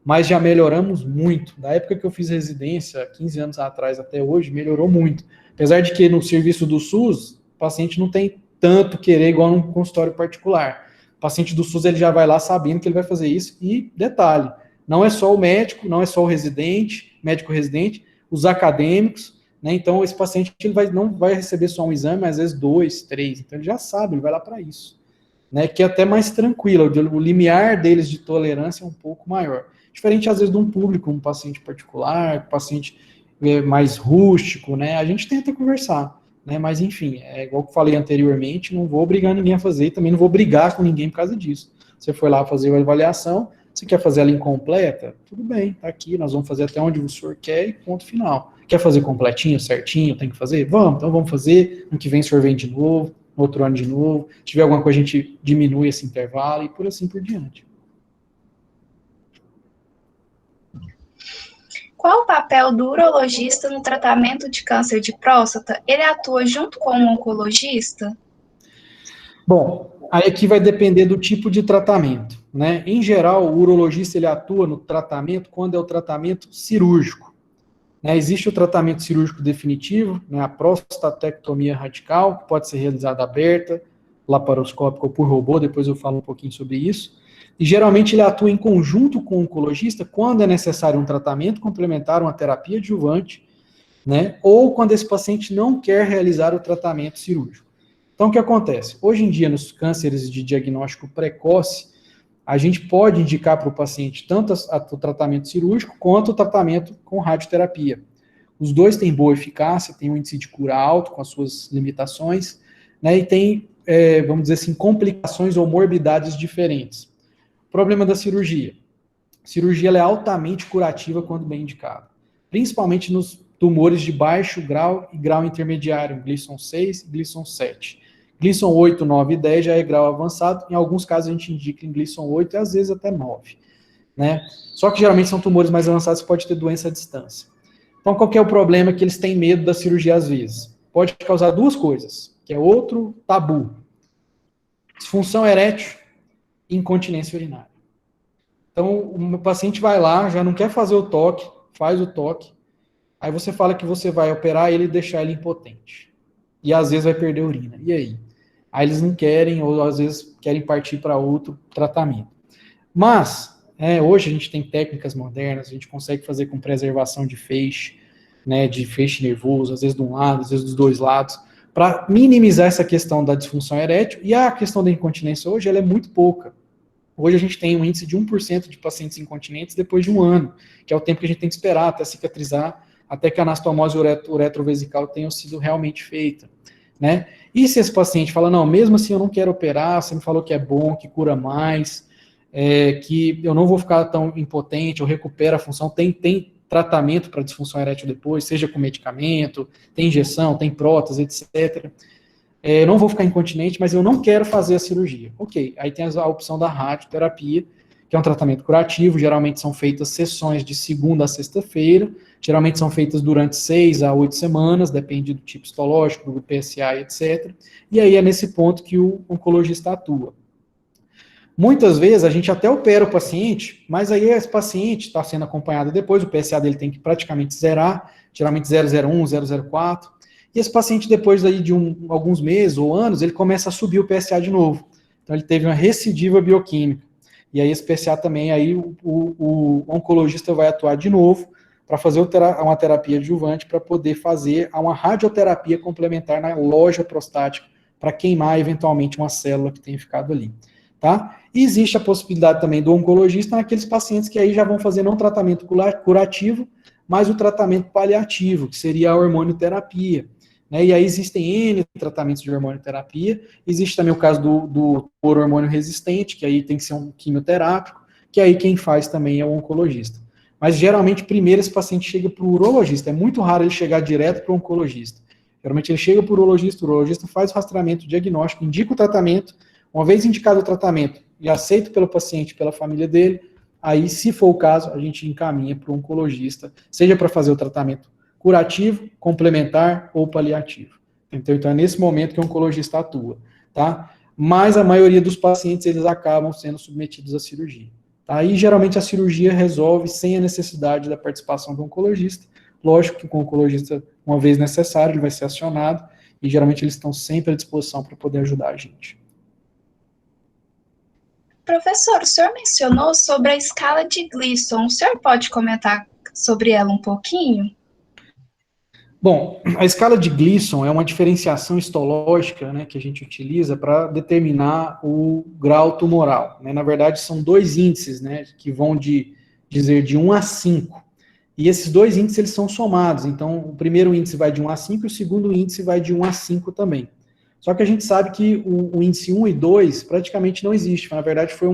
Speaker 2: mas já melhoramos muito. Da época que eu fiz residência, 15 anos atrás até hoje, melhorou muito. Apesar de que no serviço do SUS, o paciente não tem tanto querer igual num consultório particular. O paciente do SUS ele já vai lá sabendo que ele vai fazer isso. E, detalhe, não é só o médico, não é só o residente, médico residente, os acadêmicos, né? Então, esse paciente ele não vai receber só um exame, mas às vezes 2, 3. Então, ele já sabe, ele vai lá para isso. Né? Que é até mais tranquilo, o limiar deles de tolerância é um pouco maior. Diferente, às vezes, de um público, um paciente particular, um paciente mais rústico, né? A gente tenta conversar, né? Mas, enfim, igual que eu falei anteriormente, não vou obrigar ninguém a fazer e também não vou brigar com ninguém por causa disso. Você foi lá fazer a avaliação, você quer fazer ela incompleta? Tudo bem, tá aqui, nós vamos fazer até onde o senhor quer e ponto final. Quer fazer completinho, certinho, tem que fazer? Vamos, então vamos fazer, ano que vem o senhor vem de novo, no outro ano de novo, se tiver alguma coisa a gente diminui esse intervalo e por assim por diante.
Speaker 4: Qual o papel do urologista no tratamento de câncer de próstata? Ele atua junto com o oncologista?
Speaker 2: Bom, aí aqui vai depender do tipo de tratamento, né? Em geral, o urologista ele atua no tratamento quando é o tratamento cirúrgico. Né? Existe o tratamento cirúrgico definitivo, né? A prostatectomia radical, que pode ser realizada aberta, laparoscópica ou por robô, depois eu falo um pouquinho sobre isso. E geralmente ele atua em conjunto com o oncologista quando é necessário um tratamento complementar, uma terapia adjuvante, né? Ou quando esse paciente não quer realizar o tratamento cirúrgico. Então, o que acontece? Hoje em dia, nos cânceres de diagnóstico precoce, a gente pode indicar para o paciente tanto o tratamento cirúrgico quanto o tratamento com radioterapia. Os dois têm boa eficácia, têm um índice de cura alto com as suas limitações, né? E tem, vamos dizer assim, complicações ou morbidades diferentes. Problema da cirurgia. A cirurgia ela é altamente curativa quando bem indicada, principalmente nos tumores de baixo grau e grau intermediário, Gleason 6 e Gleason 7. Gleason 8, 9 e 10 já é grau avançado, em alguns casos a gente indica em Gleason 8 e às vezes até 9. Né? Só que geralmente são tumores mais avançados que pode ter doença à distância. Então qual que é o problema? Que eles têm medo da cirurgia às vezes. Pode causar duas coisas, que é outro tabu. Disfunção erétil e incontinência urinária. Então, o paciente vai lá, já não quer fazer o toque, faz o toque, aí você fala que você vai operar ele e deixar ele impotente. E às vezes vai perder urina. E aí? Aí eles não querem, ou às vezes querem partir para outro tratamento. Mas, hoje a gente tem técnicas modernas, a gente consegue fazer com preservação de feixe, né, de feixe nervoso, às vezes de um lado, às vezes dos dois lados, para minimizar essa questão da disfunção erétil. E a questão da incontinência hoje, ela é muito pouca. Hoje a gente tem um índice de 1% de pacientes incontinentes depois de um ano, que é o tempo que a gente tem que esperar até cicatrizar, até que a anastomose uretrovesical tenha sido realmente feita, né? E se esse paciente fala, não, mesmo assim eu não quero operar, você me falou que é bom, que cura mais, que eu não vou ficar tão impotente, eu recupero a função, tem tratamento para disfunção erétil depois, seja com medicamento, tem injeção, tem prótese, etc. Eu não vou ficar incontinente, mas eu não quero fazer a cirurgia. Ok, aí tem a opção da radioterapia, que é um tratamento curativo, geralmente são feitas sessões de segunda a sexta-feira, geralmente são feitas durante 6 a 8 semanas, depende do tipo histológico, do PSA, etc. E aí é nesse ponto que o oncologista atua. Muitas vezes a gente até opera o paciente, mas aí esse paciente está sendo acompanhado depois, o PSA dele tem que praticamente zerar, geralmente 001, 004, e esse paciente depois aí de alguns meses ou anos, ele começa a subir o PSA de novo. Então ele teve uma recidiva bioquímica. E aí esse PSA também, aí o oncologista vai atuar de novo para fazer uma terapia adjuvante para poder fazer uma radioterapia complementar na loja prostática para queimar eventualmente uma célula que tenha ficado ali. Tá? E existe a possibilidade também do oncologista naqueles pacientes que aí já vão fazer não tratamento curativo, mas o tratamento paliativo, que seria a hormonioterapia. Né? E aí existem N tratamentos de hormonioterapia, existe também o caso do hormônio resistente, que aí tem que ser um quimioterápico, que aí quem faz também é o oncologista. Mas geralmente primeiro esse paciente chega para o urologista, é muito raro ele chegar direto para o oncologista. Geralmente ele chega para o urologista faz o rastreamento diagnóstico, indica o tratamento. Uma vez indicado o tratamento e aceito pelo paciente, pela família dele, aí, se for o caso, a gente encaminha para o oncologista, seja para fazer o tratamento curativo, complementar ou paliativo. Então, é nesse momento que o oncologista atua, tá? Mas a maioria dos pacientes, eles acabam sendo submetidos à cirurgia. Tá? E, geralmente, a cirurgia resolve sem a necessidade da participação do oncologista. Lógico que com o oncologista, uma vez necessário, ele vai ser acionado, e, geralmente, eles estão sempre à disposição para poder ajudar a gente.
Speaker 4: Professor, o senhor mencionou sobre a escala de Gleason. O senhor pode comentar sobre ela um pouquinho?
Speaker 2: Bom, a escala de Gleason é uma diferenciação histológica, né, que a gente utiliza para determinar o grau tumoral. Né? Na verdade, são dois índices, né, que vão dizer de 1 a 5. E esses dois índices eles são somados. Então, o primeiro índice vai de 1 a 5 e o segundo índice vai de 1 a 5 também. Só que a gente sabe que o índice 1 e 2 praticamente não existe. Na verdade, foi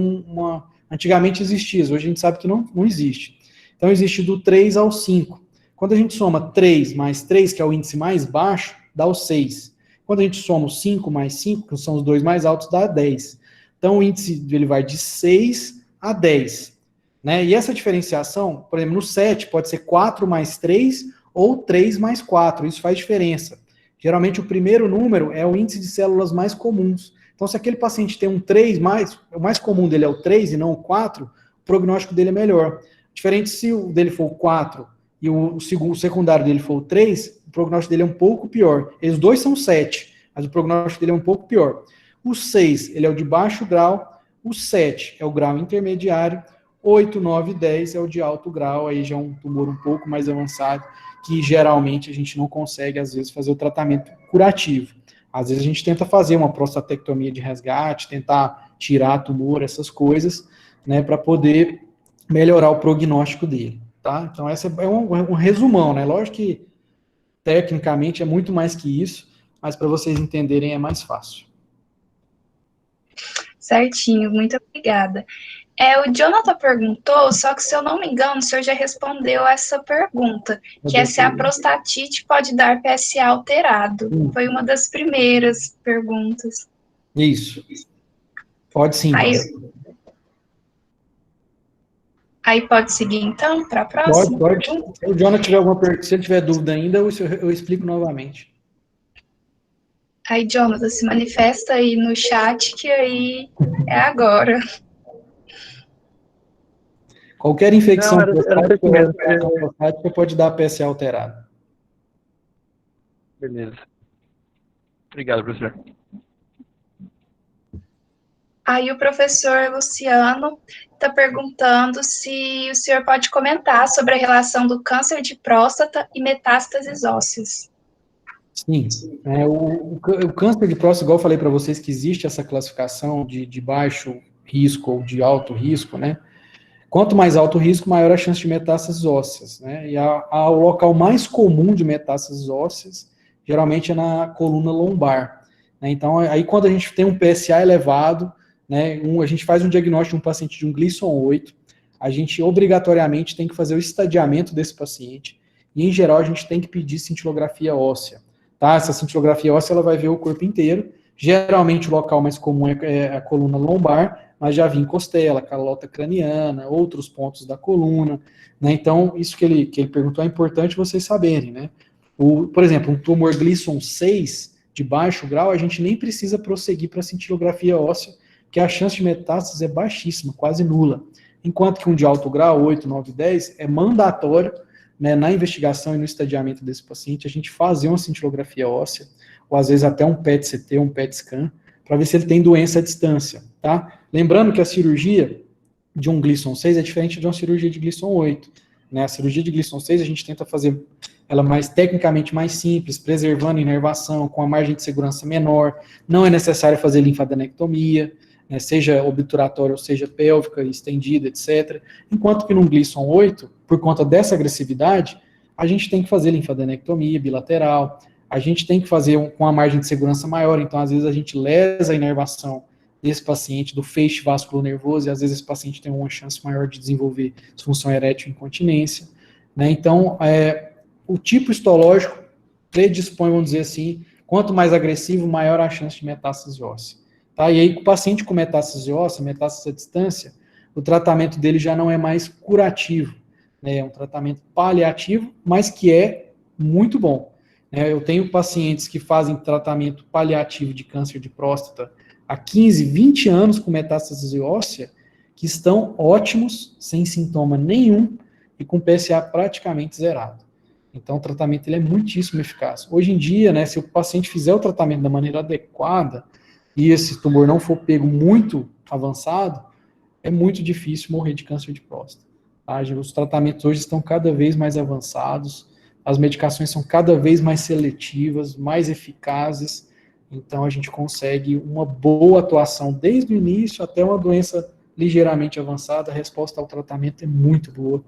Speaker 2: antigamente existia, hoje a gente sabe que não existe. Então, existe do 3 ao 5. Quando a gente soma 3 mais 3, que é o índice mais baixo, dá o 6. Quando a gente soma o 5 mais 5, que são os dois mais altos, dá 10. Então, o índice ele vai de 6 a 10. Né? E essa diferenciação, por exemplo, no 7, pode ser 4 mais 3 ou 3 mais 4. Isso faz diferença. Geralmente, o primeiro número é o índice de células mais comuns. Então, se aquele paciente tem um 3 o mais comum dele é o 3 e não o 4, o prognóstico dele é melhor. Diferente se o dele for o 4 e o secundário dele for o 3, o prognóstico dele é um pouco pior. Eles dois são 7, mas o prognóstico dele é um pouco pior. O 6, ele é o de baixo grau, o 7 é o grau intermediário, 8, 9 e 10 é o de alto grau, aí já é um tumor um pouco mais avançado, que geralmente a gente não consegue, às vezes, fazer o tratamento curativo. Às vezes a gente tenta fazer uma prostatectomia de resgate, tentar tirar tumor, essas coisas, né, para poder melhorar o prognóstico dele, tá? Então, essa é um resumão, né? Lógico que, tecnicamente, é muito mais que isso, mas para vocês entenderem é mais fácil.
Speaker 4: Certinho, muito obrigada. O Jonathan perguntou, só que se eu não me engano, o senhor já respondeu essa pergunta, que é se a prostatite pode dar PSA alterado. Foi uma das primeiras perguntas.
Speaker 2: Isso. Pode sim.
Speaker 4: Aí pode seguir, então, para a próxima?
Speaker 2: Pode. Se o Jonathan tiver alguma pergunta, se ele tiver dúvida ainda, eu explico novamente.
Speaker 4: Aí, Jonathan, se manifesta aí no chat, que aí é agora.
Speaker 2: Qualquer infecção
Speaker 5: Não, era isso mesmo.
Speaker 2: prostática pode dar PSA alterado.
Speaker 5: Beleza. Obrigado, professor.
Speaker 4: Aí o professor Luciano está perguntando se o senhor pode comentar sobre a relação do câncer de próstata e metástases ósseas.
Speaker 2: Sim, o câncer de próstata, igual eu falei para vocês, que existe essa classificação de baixo risco ou de alto risco, né? Quanto mais alto risco, maior a chance de metástases ósseas, né? E o local mais comum de metástases ósseas, geralmente é na coluna lombar, né? Então, aí quando a gente tem um PSA elevado, né, a gente faz um diagnóstico de um paciente de um Gleason 8, a gente obrigatoriamente tem que fazer o estadiamento desse paciente, e em geral a gente tem que pedir cintilografia óssea, tá? Essa cintilografia óssea, ela vai ver o corpo inteiro, geralmente o local mais comum é a coluna lombar, mas já vem costela, calota craniana, outros pontos da coluna, né? Então, isso que ele perguntou é importante vocês saberem, né? Por exemplo, um tumor Gleason 6, de baixo grau, a gente nem precisa prosseguir para a cintilografia óssea, que a chance de metástase é baixíssima, quase nula. Enquanto que um de alto grau, 8, 9, 10, é mandatório, né, na investigação e no estadiamento desse paciente, a gente fazer uma cintilografia óssea, ou às vezes até um PET-CT, um PET-scan, para ver se ele tem doença à distância, tá? Lembrando que a cirurgia de um Gleason 6 é diferente de uma cirurgia de Gleason 8, né? A cirurgia de Gleason 6 a gente tenta fazer ela tecnicamente mais simples, preservando a inervação, com a margem de segurança menor, não é necessário fazer linfadenectomia, né, seja obturatória ou seja pélvica, estendida, etc. Enquanto que no Gleason 8, por conta dessa agressividade, a gente tem que fazer linfadenectomia bilateral, a gente tem que fazer com a margem de segurança maior, então às vezes a gente lesa a inervação desse paciente, do feixe vascular nervoso, e às vezes esse paciente tem uma chance maior de desenvolver disfunção erétil e incontinência, né? Então, o tipo histológico predispõe, vamos dizer assim, quanto mais agressivo, maior a chance de metástase óssea. Tá? E aí, o paciente com metástase óssea, metástase à distância, o tratamento dele já não é mais curativo, né? É um tratamento paliativo, mas que é muito bom. Eu tenho pacientes que fazem tratamento paliativo de câncer de próstata há 15, 20 anos com metástase óssea, que estão ótimos, sem sintoma nenhum, e com PSA praticamente zerado. Então, o tratamento ele é muitíssimo eficaz. Hoje em dia, né, se o paciente fizer o tratamento da maneira adequada, e esse tumor não for pego muito avançado, é muito difícil morrer de câncer de próstata. Tá? Os tratamentos hoje estão cada vez mais avançados, as medicações são cada vez mais seletivas, mais eficazes, então a gente consegue uma boa atuação desde o início até uma doença ligeiramente avançada, a resposta ao tratamento é muito boa,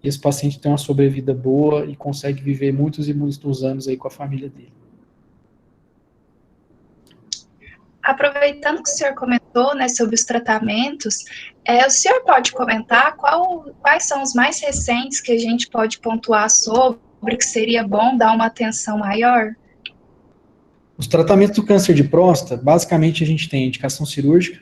Speaker 2: e esse paciente tem uma sobrevida boa e consegue viver muitos e muitos anos aí com a família dele.
Speaker 4: Aproveitando que o senhor comentou, né, sobre os tratamentos, o senhor pode comentar quais são os mais recentes que a gente pode pontuar sobre que seria bom dar uma atenção maior?
Speaker 2: Os tratamentos do câncer de próstata, basicamente a gente tem a indicação cirúrgica,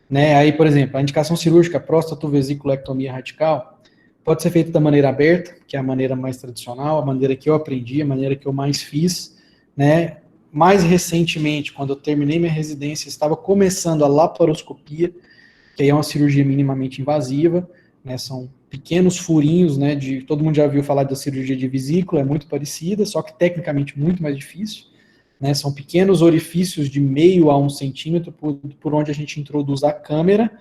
Speaker 2: né? Aí, por exemplo, a indicação cirúrgica, prostatuvesiculectomia radical, pode ser feita da maneira aberta, que é a maneira mais tradicional, a maneira que eu aprendi, a maneira que eu mais fiz, né? Mais recentemente, quando eu terminei minha residência, estava começando a laparoscopia, que aí é uma cirurgia minimamente invasiva, né? São pequenos furinhos, né? Todo mundo já ouviu falar da cirurgia de vesícula, é muito parecida, só que tecnicamente muito mais difícil, né? São pequenos orifícios de meio a 1 centímetro por onde a gente introduz a câmera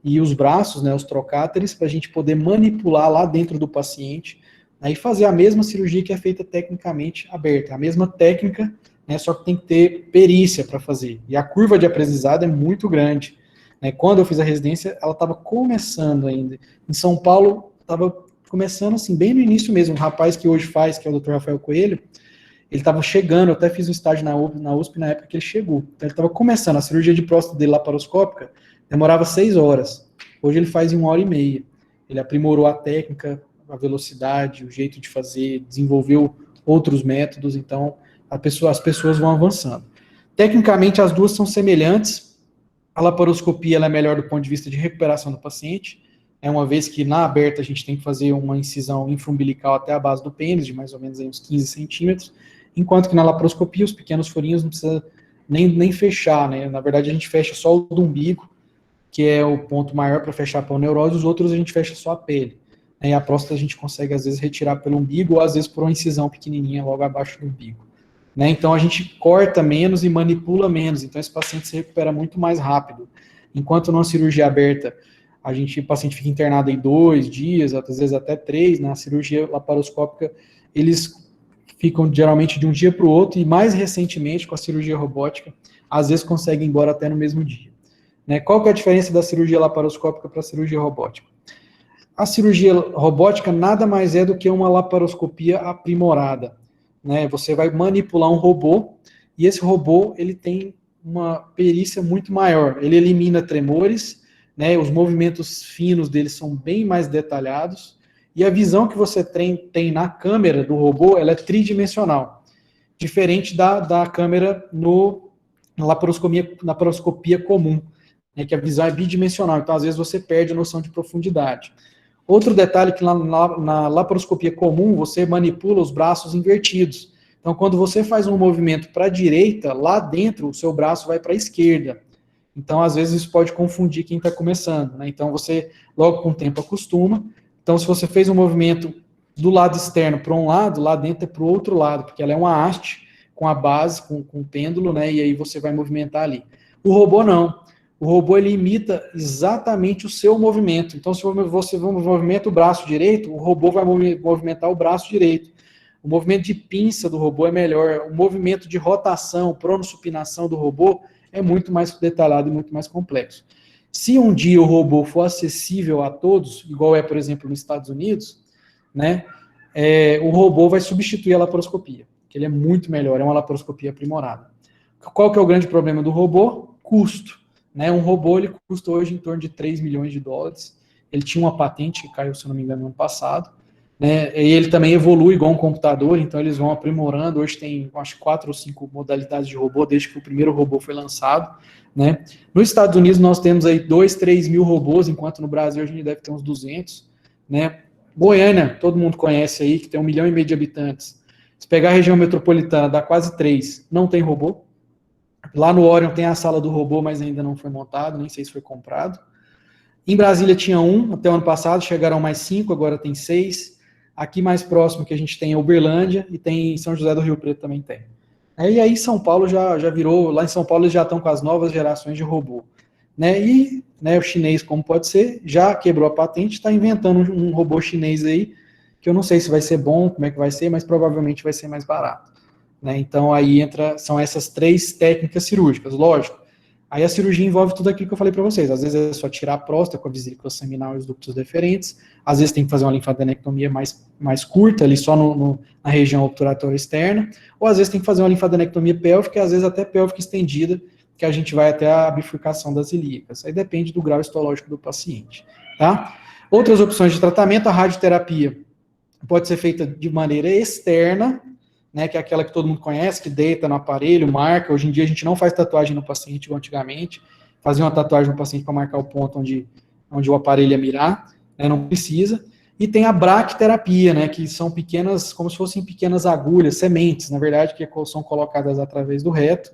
Speaker 2: e os braços, né? Os trocáteres, para a gente poder manipular lá dentro do paciente, né? E fazer a mesma cirurgia que é feita tecnicamente aberta, a mesma técnica, né? Só que tem que ter perícia para fazer. E a curva de aprendizado é muito grande, né? Quando eu fiz a residência, ela estava começando ainda. Em São Paulo, estava começando assim, bem no início mesmo. Um rapaz que hoje faz, que é o Dr. Rafael Coelho, ele estava chegando, eu até fiz um estágio na USP na época que ele chegou. Então ele estava começando, a cirurgia de próstata dele laparoscópica demorava 6 horas. Hoje ele faz em 1h30. Ele aprimorou a técnica, a velocidade, o jeito de fazer, desenvolveu outros métodos, então as pessoas vão avançando. Tecnicamente, as duas são semelhantes. A laparoscopia ela é melhor do ponto de vista de recuperação do paciente, uma vez que na aberta a gente tem que fazer uma incisão infraumbilical até a base do pênis, de mais ou menos aí uns 15 centímetros, enquanto que na laparoscopia os pequenos furinhos não precisa nem fechar, né? Na verdade a gente fecha só o do umbigo, que é o ponto maior para fechar a poloneurose, os outros a gente fecha só a pele. E a próstata a gente consegue, às vezes, retirar pelo umbigo, ou às vezes por uma incisão pequenininha logo abaixo do umbigo. Então, a gente corta menos e manipula menos, então esse paciente se recupera muito mais rápido. Enquanto numa cirurgia aberta, o paciente fica internado aí 2 dias, às vezes até 3, na cirurgia laparoscópica, eles ficam geralmente de um dia para o outro, e mais recentemente, com a cirurgia robótica, às vezes conseguem ir embora até no mesmo dia. Qual que é a diferença da cirurgia laparoscópica para a cirurgia robótica? A cirurgia robótica nada mais é do que uma laparoscopia aprimorada. Você vai manipular um robô, e esse robô ele tem uma perícia muito maior. Ele elimina tremores, os movimentos finos dele são bem mais detalhados, e a visão que você tem na câmera do robô, ela é tridimensional, diferente da câmera na laparoscopia comum, que a visão é bidimensional, então às vezes você perde a noção de profundidade. Outro detalhe que na laparoscopia comum, você manipula os braços invertidos. Então, quando você faz um movimento para a direita, lá dentro, o seu braço vai para a esquerda. Então, às vezes, isso pode confundir quem está começando. Então, você, logo com o tempo, acostuma. Então, se você fez um movimento do lado externo para um lado, lá dentro é para o outro lado, porque ela é uma haste com a base, com o pêndulo, e aí você vai movimentar ali. O robô não. O robô, ele imita exatamente o seu movimento. Então, se você movimenta o braço direito, o robô vai movimentar o braço direito. O movimento de pinça do robô é melhor. O movimento de rotação, pronossupinação do robô é muito mais detalhado e muito mais complexo. Se um dia o robô for acessível a todos, igual é, por exemplo, nos Estados Unidos, o robô vai substituir a laparoscopia, que ele é muito melhor, é uma laparoscopia aprimorada. Qual que é o grande problema do robô? Custo. Um robô, ele custa hoje em torno de 3 milhões de dólares. Ele tinha uma patente que caiu, se eu não me engano, no ano passado. E ele também evolui igual um computador, então eles vão aprimorando. Hoje tem, acho, 4 ou 5 modalidades de robô, desde que o primeiro robô foi lançado. Nos Estados Unidos, nós temos aí 2, 3 mil robôs, enquanto no Brasil a gente deve ter uns 200. Goiânia, todo mundo conhece aí, que tem 1,5 milhão de habitantes. Se pegar a região metropolitana, dá quase 3, não tem robô. Lá no Orion tem a sala do robô, mas ainda não foi montado, nem sei se foi comprado. Em Brasília tinha 1, até o ano passado, chegaram mais 5, agora tem 6. Aqui mais próximo que a gente tem é Uberlândia, e tem São José do Rio Preto também tem. E aí São Paulo já virou, lá em São Paulo eles já estão com as novas gerações de robô. E o chinês, como pode ser, já quebrou a patente, está inventando um robô chinês aí, que eu não sei se vai ser bom, como é que vai ser, mas provavelmente vai ser mais barato. Então, aí são essas 3 técnicas cirúrgicas, lógico. Aí a cirurgia envolve tudo aquilo que eu falei para vocês. Às vezes é só tirar a próstata com a vesícula seminal e os ductos deferentes. Às vezes tem que fazer uma linfadenectomia mais curta, ali só na região obturatória externa. Ou às vezes tem que fazer uma linfadenectomia pélvica, e às vezes até pélvica estendida, que a gente vai até a bifurcação das ilíacas. Aí depende do grau histológico do paciente. Tá? Outras opções de tratamento, a radioterapia pode ser feita de maneira externa, que é aquela que todo mundo conhece, que deita no aparelho, marca. Hoje em dia a gente não faz tatuagem no paciente, igual antigamente. Fazia uma tatuagem no paciente para marcar o ponto onde o aparelho ia mirar, não precisa. E tem a bracterapia, que são pequenas, como se fossem pequenas agulhas, sementes, na verdade, que são colocadas através do reto,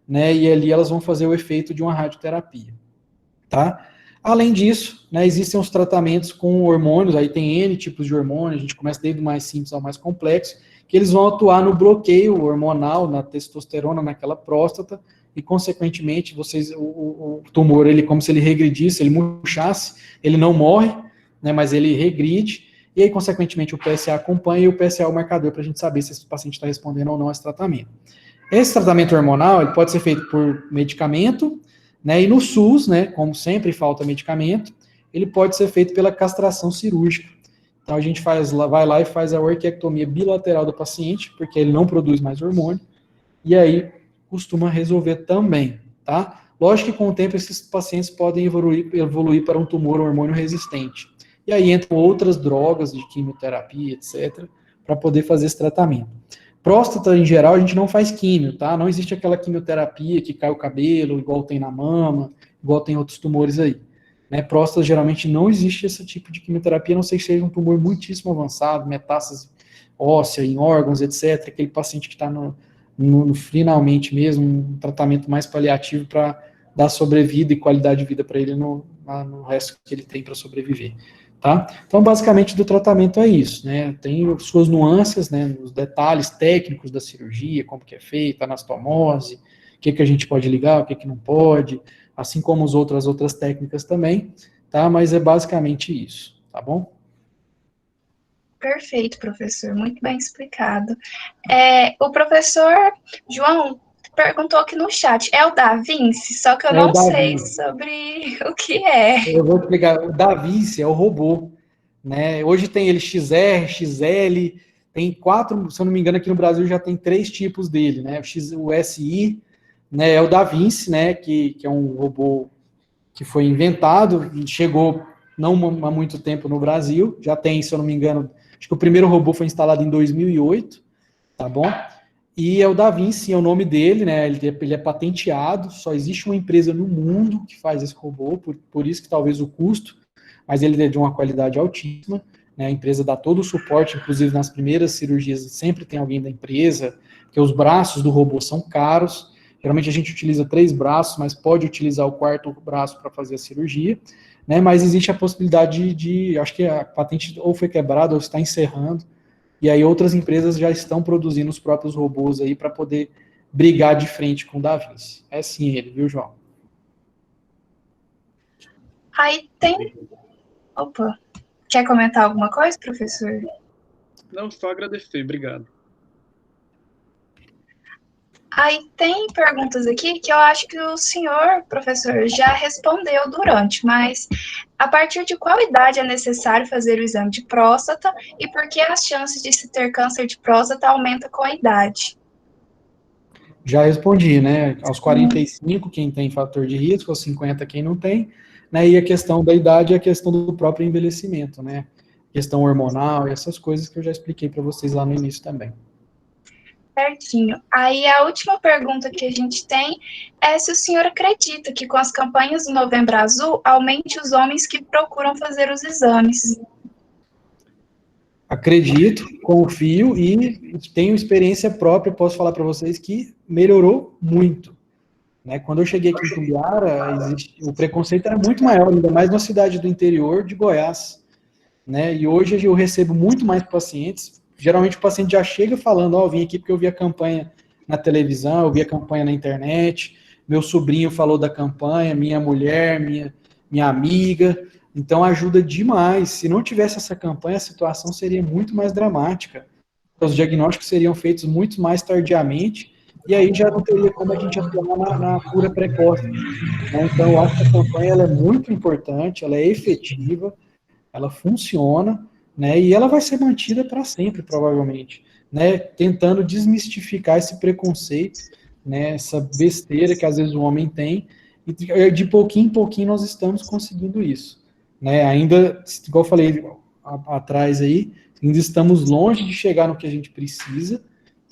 Speaker 2: e ali elas vão fazer o efeito de uma radioterapia. Tá? Além disso, existem os tratamentos com hormônios, aí tem N tipos de hormônios, a gente começa desde o mais simples ao mais complexo, que eles vão atuar no bloqueio hormonal, na testosterona, naquela próstata, e, consequentemente, o tumor, ele, como se ele regredisse, ele murchasse, ele não morre, mas ele regride, e aí, consequentemente, o PSA acompanha, e o PSA é o marcador para a gente saber se esse paciente está respondendo ou não a esse tratamento. Esse tratamento hormonal, ele pode ser feito por medicamento, e no SUS, como sempre falta medicamento, ele pode ser feito pela castração cirúrgica. Então, a gente vai lá e faz a orquiectomia bilateral do paciente, porque ele não produz mais hormônio, e aí costuma resolver também, tá? Lógico que com o tempo esses pacientes podem evoluir para um tumor hormônio resistente. E aí entram outras drogas de quimioterapia, etc., para poder fazer esse tratamento. Próstata, em geral, a gente não faz químio, tá? Não existe aquela quimioterapia que cai o cabelo, igual tem na mama, igual tem outros tumores aí. Próstata, geralmente, não existe esse tipo de quimioterapia, a não sei que seja um tumor muitíssimo avançado, metástase óssea, em órgãos, etc. Aquele paciente que está finalmente mesmo, um tratamento mais paliativo para dar sobrevida e qualidade de vida para ele no resto que ele tem para sobreviver. Tá? Então, basicamente, do tratamento é isso, né? Tem suas nuances, né, nos detalhes técnicos da cirurgia, como que é feita, anastomose, o que a gente pode ligar, o que não pode, assim como as outras técnicas também, tá? Mas é basicamente isso, tá bom?
Speaker 4: Perfeito, professor, muito bem explicado. O professor João perguntou aqui no chat, é o Da Vinci? Só que eu não sei sobre o que é.
Speaker 2: Eu vou explicar, o Da Vinci é o robô, né? Hoje tem ele XR, XL, tem 4, se eu não me engano, aqui no Brasil já tem 3 tipos dele, né? O SI, né, é o Da Vinci, né, que é um robô que foi inventado, chegou não há muito tempo no Brasil, já tem, se eu não me engano, acho que o primeiro robô foi instalado em 2008, tá bom? E é o Da Vinci, é o nome dele, né? Ele é patenteado, só existe uma empresa no mundo que faz esse robô, por isso que talvez o custo, mas ele é de uma qualidade altíssima, né? A empresa dá todo o suporte, inclusive nas primeiras cirurgias sempre tem alguém da empresa, porque os braços do robô são caros, geralmente a gente utiliza 3 braços, mas pode utilizar o 4º braço para fazer a cirurgia, né? Mas existe a possibilidade acho que a patente ou foi quebrada ou está encerrando, e aí outras empresas já estão produzindo os próprios robôs aí para poder brigar de frente com o Da Vinci. É sim ele, viu, João?
Speaker 4: Aí tem... Opa, quer comentar alguma coisa, professor?
Speaker 6: Não, só agradecer, obrigado.
Speaker 4: Aí tem perguntas aqui que eu acho que o senhor, professor, já respondeu durante, mas a partir de qual idade é necessário fazer o exame de próstata e por que as chances de se ter câncer de próstata aumentam com a idade?
Speaker 2: Já respondi, né? Aos 45, quem tem fator de risco, aos 50, quem não tem, né? E a questão da idade é a questão do próprio envelhecimento, né? Questão hormonal e essas coisas que eu já expliquei para vocês lá no início também.
Speaker 4: Certinho. Aí a última pergunta que a gente tem é se o senhor acredita que com as campanhas do Novembro Azul aumente os homens que procuram fazer os exames.
Speaker 2: Acredito, confio e tenho experiência própria, posso falar para vocês que melhorou muito. Né? Quando eu cheguei aqui em Tumbiara, o preconceito era muito maior, ainda mais na cidade do interior de Goiás. Né? E hoje eu recebo muito mais pacientes. Geralmente o paciente já chega falando, eu vim aqui porque eu vi a campanha na televisão, eu vi a campanha na internet, meu sobrinho falou da campanha, minha mulher, minha amiga, então ajuda demais. Se não tivesse essa campanha, a situação seria muito mais dramática. Os diagnósticos seriam feitos muito mais tardiamente, e aí já não teria como a gente atuar na cura precoce. Né? Então eu acho que a campanha ela é muito importante, ela é efetiva, ela funciona, né, e ela vai ser mantida para sempre, provavelmente, né, tentando desmistificar esse preconceito, né, essa besteira que às vezes o homem tem, e de pouquinho em pouquinho nós estamos conseguindo isso, né, ainda, igual eu falei atrás aí, ainda estamos longe de chegar no que a gente precisa,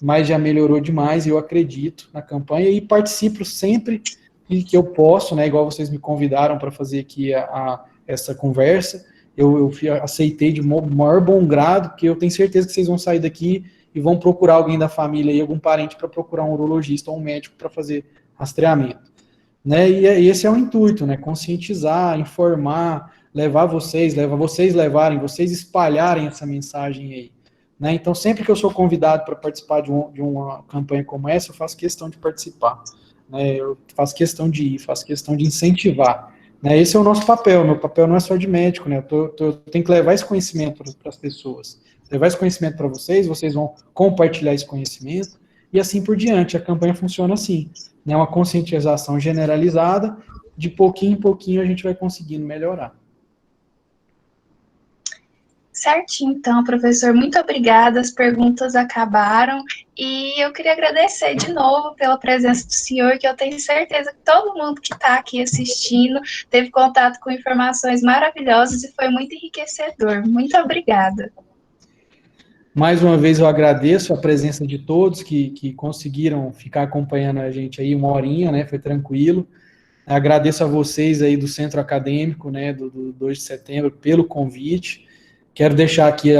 Speaker 2: mas já melhorou demais, e eu acredito na campanha, e participo sempre que eu posso, né, igual vocês me convidaram para fazer aqui essa conversa, eu aceitei de maior bom grado, porque eu tenho certeza que vocês vão sair daqui e vão procurar alguém da família, algum parente para procurar um urologista ou um médico para fazer rastreamento. Né? E esse é o intuito, né? Conscientizar, informar, vocês espalharem essa mensagem aí. Né? Então, sempre que eu sou convidado para participar de uma campanha como essa, eu faço questão de participar. Né? Eu faço questão de ir, faço questão de incentivar. Né, esse é o nosso papel, meu papel não é só de médico, né, eu tenho que levar esse conhecimento para as pessoas, levar esse conhecimento para vocês vão compartilhar esse conhecimento, e assim por diante, a campanha funciona assim, né, uma conscientização generalizada, de pouquinho em pouquinho a gente vai conseguindo melhorar.
Speaker 4: Certinho, então, professor, muito obrigada, as perguntas acabaram, e eu queria agradecer de novo pela presença do senhor, que eu tenho certeza que todo mundo que está aqui assistindo teve contato com informações maravilhosas e foi muito enriquecedor. Muito obrigada.
Speaker 2: Mais uma vez eu agradeço a presença de todos que conseguiram ficar acompanhando a gente aí 1 horinha, né, foi tranquilo. Agradeço a vocês aí do Centro Acadêmico, né, do 2 de setembro, pelo convite. Quero deixar aqui,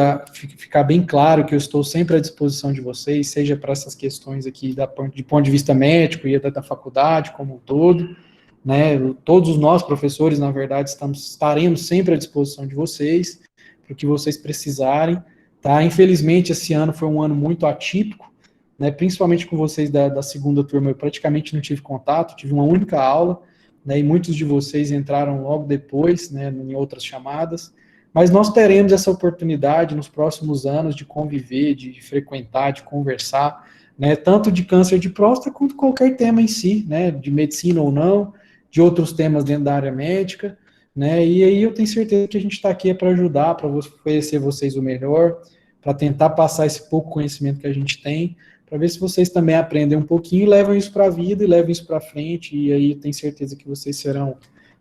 Speaker 2: ficar bem claro que eu estou sempre à disposição de vocês, seja para essas questões aqui de ponto de vista médico e da faculdade como um todo, né? Todos nós, professores, na verdade, estaremos sempre à disposição de vocês, para o que vocês precisarem, tá? Infelizmente, esse ano foi um ano muito atípico, né? Principalmente com vocês da segunda turma, eu praticamente não tive contato, tive uma única aula, né? E muitos de vocês entraram logo depois, né? Em outras chamadas, mas nós teremos essa oportunidade nos próximos anos de conviver, de frequentar, de conversar, né? Tanto de câncer de próstata quanto qualquer tema em si, né? De medicina ou não, de outros temas dentro da área médica, né? E aí eu tenho certeza que a gente está aqui para ajudar, para oferecer vocês o melhor, para tentar passar esse pouco conhecimento que a gente tem, para ver se vocês também aprendem um pouquinho e levam isso para a vida e levam isso para frente, e aí eu tenho certeza que vocês serão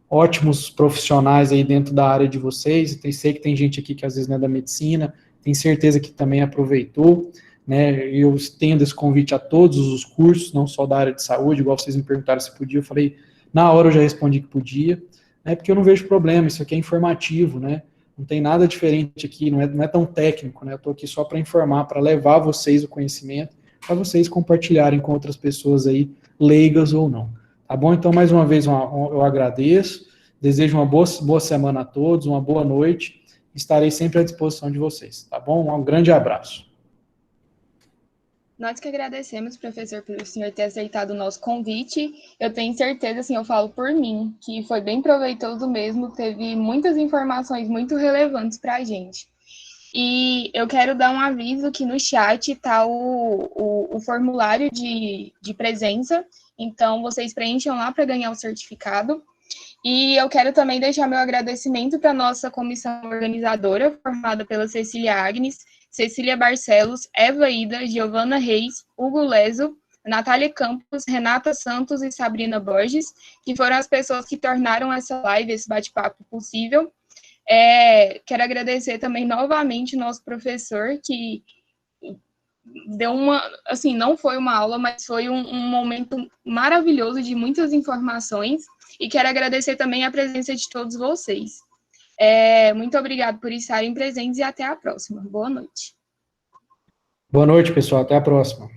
Speaker 2: ótimos profissionais aí dentro da área de vocês. Sei que tem gente aqui que às vezes não é da medicina, tenho certeza que também aproveitou, né? Eu estendo esse convite a todos os cursos, não só da área de saúde, igual vocês me perguntaram se podia, eu falei, na hora eu já respondi que podia, né? Porque eu não vejo problema, isso aqui é informativo, né? Não tem nada diferente aqui, não é tão técnico, né? Eu estou aqui só para informar, para levar a vocês o conhecimento, para vocês compartilharem com outras pessoas aí, leigas ou não. Tá bom? Então, mais uma vez, eu agradeço, desejo uma boa semana a todos, uma boa noite, estarei sempre à disposição de vocês, tá bom? Um grande abraço.
Speaker 7: Nós que agradecemos, professor, pelo senhor ter aceitado o nosso convite. Eu tenho certeza, assim, eu falo por mim, que foi bem proveitoso mesmo, teve muitas informações muito relevantes para a gente. E eu quero dar um aviso que no chat está o formulário de presença, então vocês preencham lá para ganhar o certificado. E eu quero também deixar meu agradecimento para a nossa comissão organizadora, formada pela Cecília Agnes, Cecília Barcelos, Eva Ida, Giovana Reis, Hugo Leso, Natália Campos, Renata Santos e Sabrina Borges, que foram as pessoas que tornaram essa live, esse bate-papo possível. Quero agradecer também novamente o nosso professor, que deu assim, não foi uma aula, mas foi um momento maravilhoso de muitas informações, e quero agradecer também a presença de todos vocês. Muito obrigado por estarem presentes e até a próxima. Boa noite.
Speaker 2: Boa noite, pessoal. Até a próxima.